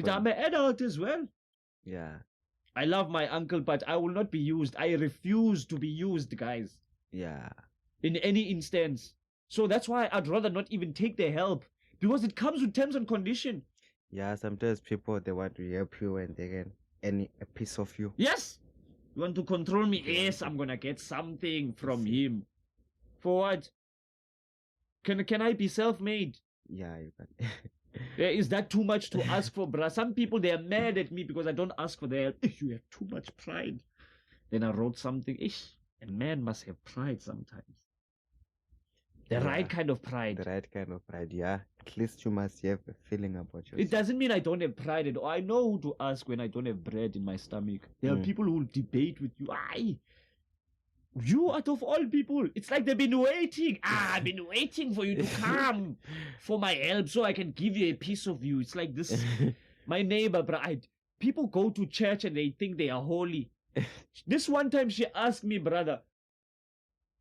I'm an adult as well. Yeah. I love my uncle, but I will not be used. I refuse to be used, guys. Yeah. In any instance. So that's why I'd rather not even take their help. Because it comes with terms and conditions. Yeah, sometimes people, they want to help you and they get a piece of you. Yes. You want to control me? Yes, I'm going to get something from him. For what? Can I be self-made? Yeah, you can. Is that too much to ask for, bruh? Some people, they are mad at me because I don't ask for their help. You have too much pride. Then I wrote something. A man must have pride sometimes. The right kind of pride. The right kind of pride, yeah. At least you must have a feeling about yourself. It doesn't mean I don't have pride at all. I know who to ask when I don't have bread in my stomach. There are people who will debate with you. You out of all people. It's like they've been waiting. I've been waiting for you to come for my help so I can give you a piece of you. It's like this. My neighbor, bride. People go to church and they think they are holy. This one time she asked me, brother,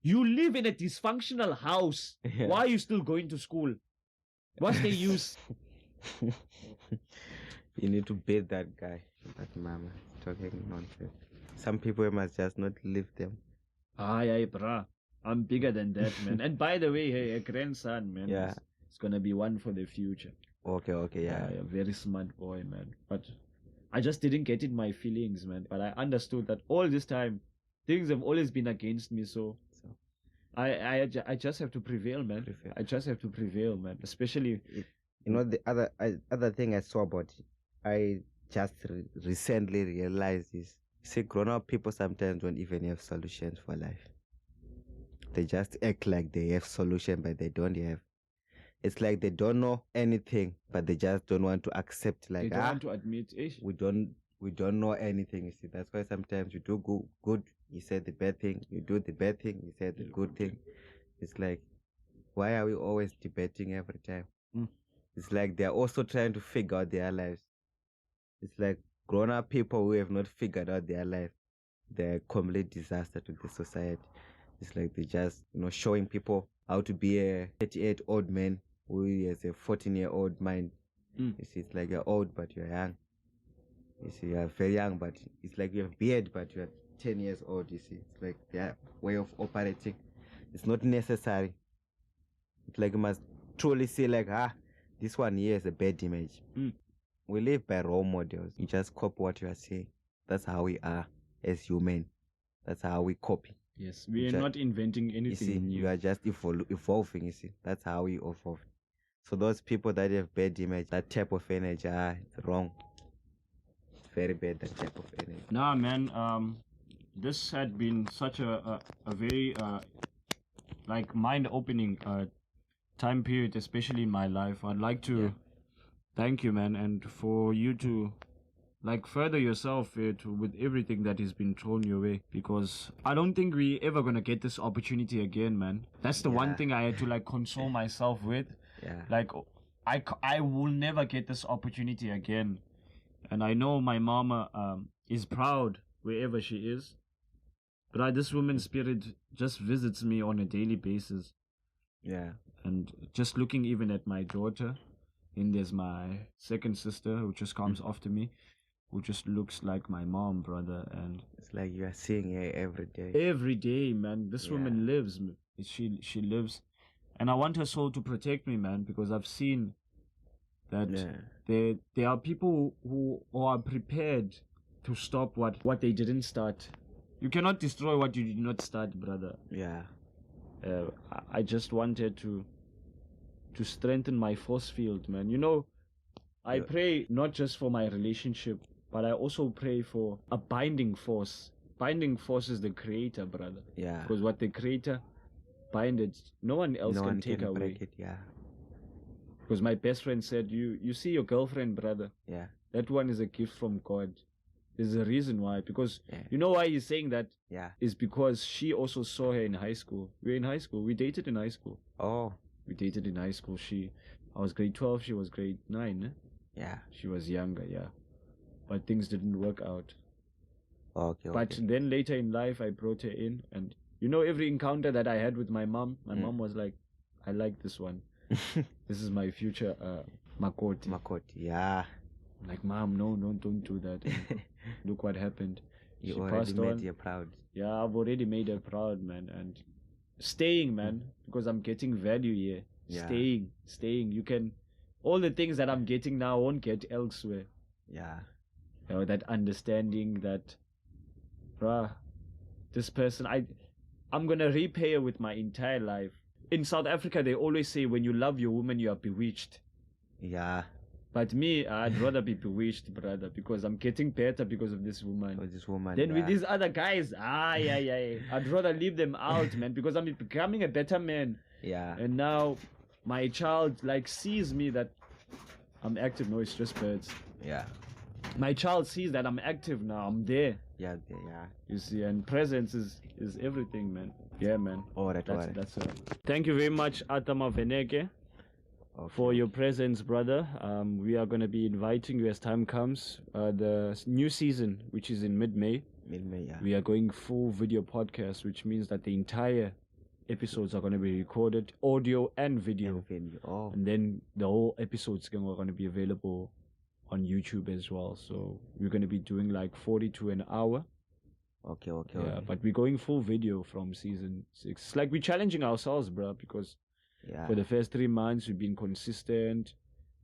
you live in a dysfunctional house. Yeah. Why are you still going to school? What's the use? You need to beat that guy. That mama is talking nonsense. Some people must just not leave them. Aye, bruh. I'm bigger than that, man. And by the way, hey, a grandson, man. Yeah. It's gonna be one for the future. Okay, yeah. A very smart boy, man. But I just didn't get in my feelings, man. But I understood that all this time, things have always been against me, so I just have to prevail, man. I just have to prevail, man. Especially, you know, the other thing I saw about it, I just recently realized is, see, grown-up people sometimes don't even have solutions for life. They just act like they have solution, but they don't have. It's like they don't know anything, but they just don't want to accept. Like, they don't want to admit, we don't know anything. You see, that's why sometimes you do good. You say the bad thing. You do the bad thing. You say the good thing. It's like, why are we always debating every time? It's like they're also trying to figure out their lives. It's like grown-up people who have not figured out their life, they're a complete disaster to the society. It's like they just, showing people how to be a 38-old man who has a 14-year-old mind. You see, it's like you're old, but you're young. You see, you're very young, but it's like you have beard, but you're 10 years old. You see, it's like their way of operating. It's not necessary. It's like you must truly see, like, this one here is a bad image. We live by role models. You just copy what you are saying. That's how we are as human. That's how we copy. Yes, we are not inventing anything new. You are just evolving, you see. That's how we evolve. So those people that have bad image, that type of energy, it's wrong. very bad, that type of energy. Nah, man. This had been such a very like mind-opening time period, especially in my life. I'd like to thank you, man, and for you to like further yourself with everything that has been thrown your way, because I don't think we ever gonna get this opportunity again, man. That's the one thing I had to like console myself with. Like I will never get this opportunity again, and I know my mama is proud wherever she is, but this woman's spirit just visits me on a daily basis. And just looking even at my daughter, and there's my second sister who just comes after me, who just looks like my mom, brother. And it's like you are seeing her every day. Every day, man. This woman lives. She lives. And I want her soul to protect me, man, because I've seen that there are people who are prepared to stop what they didn't start. You cannot destroy what you did not start, brother. I just wanted to strengthen my force field, man. You know, I pray not just for my relationship, but I also pray for a binding force. Binding force is the creator, brother. Because what the creator binded, no one else can take away. Break it, Because my best friend said, you see your girlfriend, brother. That one is a gift from God. There's a reason why. Because you know why he's saying that? Is because she also saw her in high school. We're in high school. We dated in high school. We dated in high school. I was grade 12. She was grade 9. She was younger, but things didn't work out. But then later in life, I brought her in, and you know, every encounter that I had with my mom, mom was like, I like this one. This is my future Makoti. I'm like, Mom, no, don't do that. Look what happened. You already made her proud. I've already made her proud, man. And staying, man, because I'm getting value here. Staying. You can, all the things that I'm getting now I won't get elsewhere. You know, that understanding that, bruh, this person, I'm gonna repay her with my entire life. In South Africa, they always say when you love your woman, you are bewitched. But me, I'd rather be bewitched, brother, because I'm getting better because of this woman. Then with these other guys, I'd rather leave them out, man, because I'm becoming a better man. And now my child like sees me that I'm active. No, it's just birds. My child sees that I'm active now. I'm there. You see, and presence is everything, man. Man. That's Thank you very much, Arthur Maveneke, for your presence, brother. We are going to be inviting you as time comes. The new season, which is in mid-May. We are going full video podcast, which means that the entire episodes are going to be recorded, audio and video. And then the whole episodes are going to be available on YouTube as well. So we're going to be doing like 40 to an hour. But we're going full video from season 6. It's like we're challenging ourselves, bro, because for the first 3 months we've been consistent,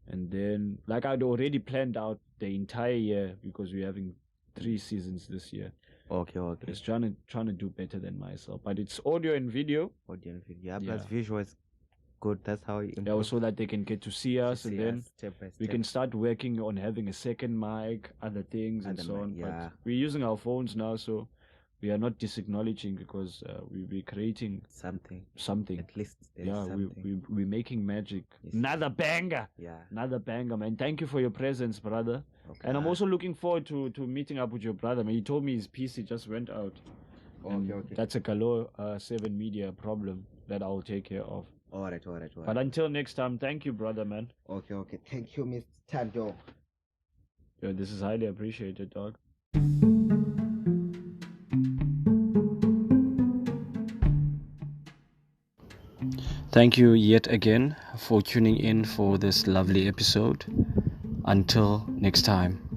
and then like I'd already planned out the entire year because we're having 3 seasons this year. It's trying to do better than myself, but it's audio and video. Plus visual is good. That's how you improve. So that they can get to see us, and then we can start working on having a second mic, other things, and so on. But we're using our phones now, so we are not disacknowledging, because we're creating something. At least we're making magic. Another banger. Another banger, man. Thank you for your presence, brother. And I'm also looking forward to meeting up with your brother, man. He told me his PC just went out. That's a Kalo 7 Media problem that I'll take care of. All right. But until next time, thank you, brother, man. Okay. Thank you, Mr. Tando. This is highly appreciated, dog. Thank you yet again for tuning in for this lovely episode. Until next time.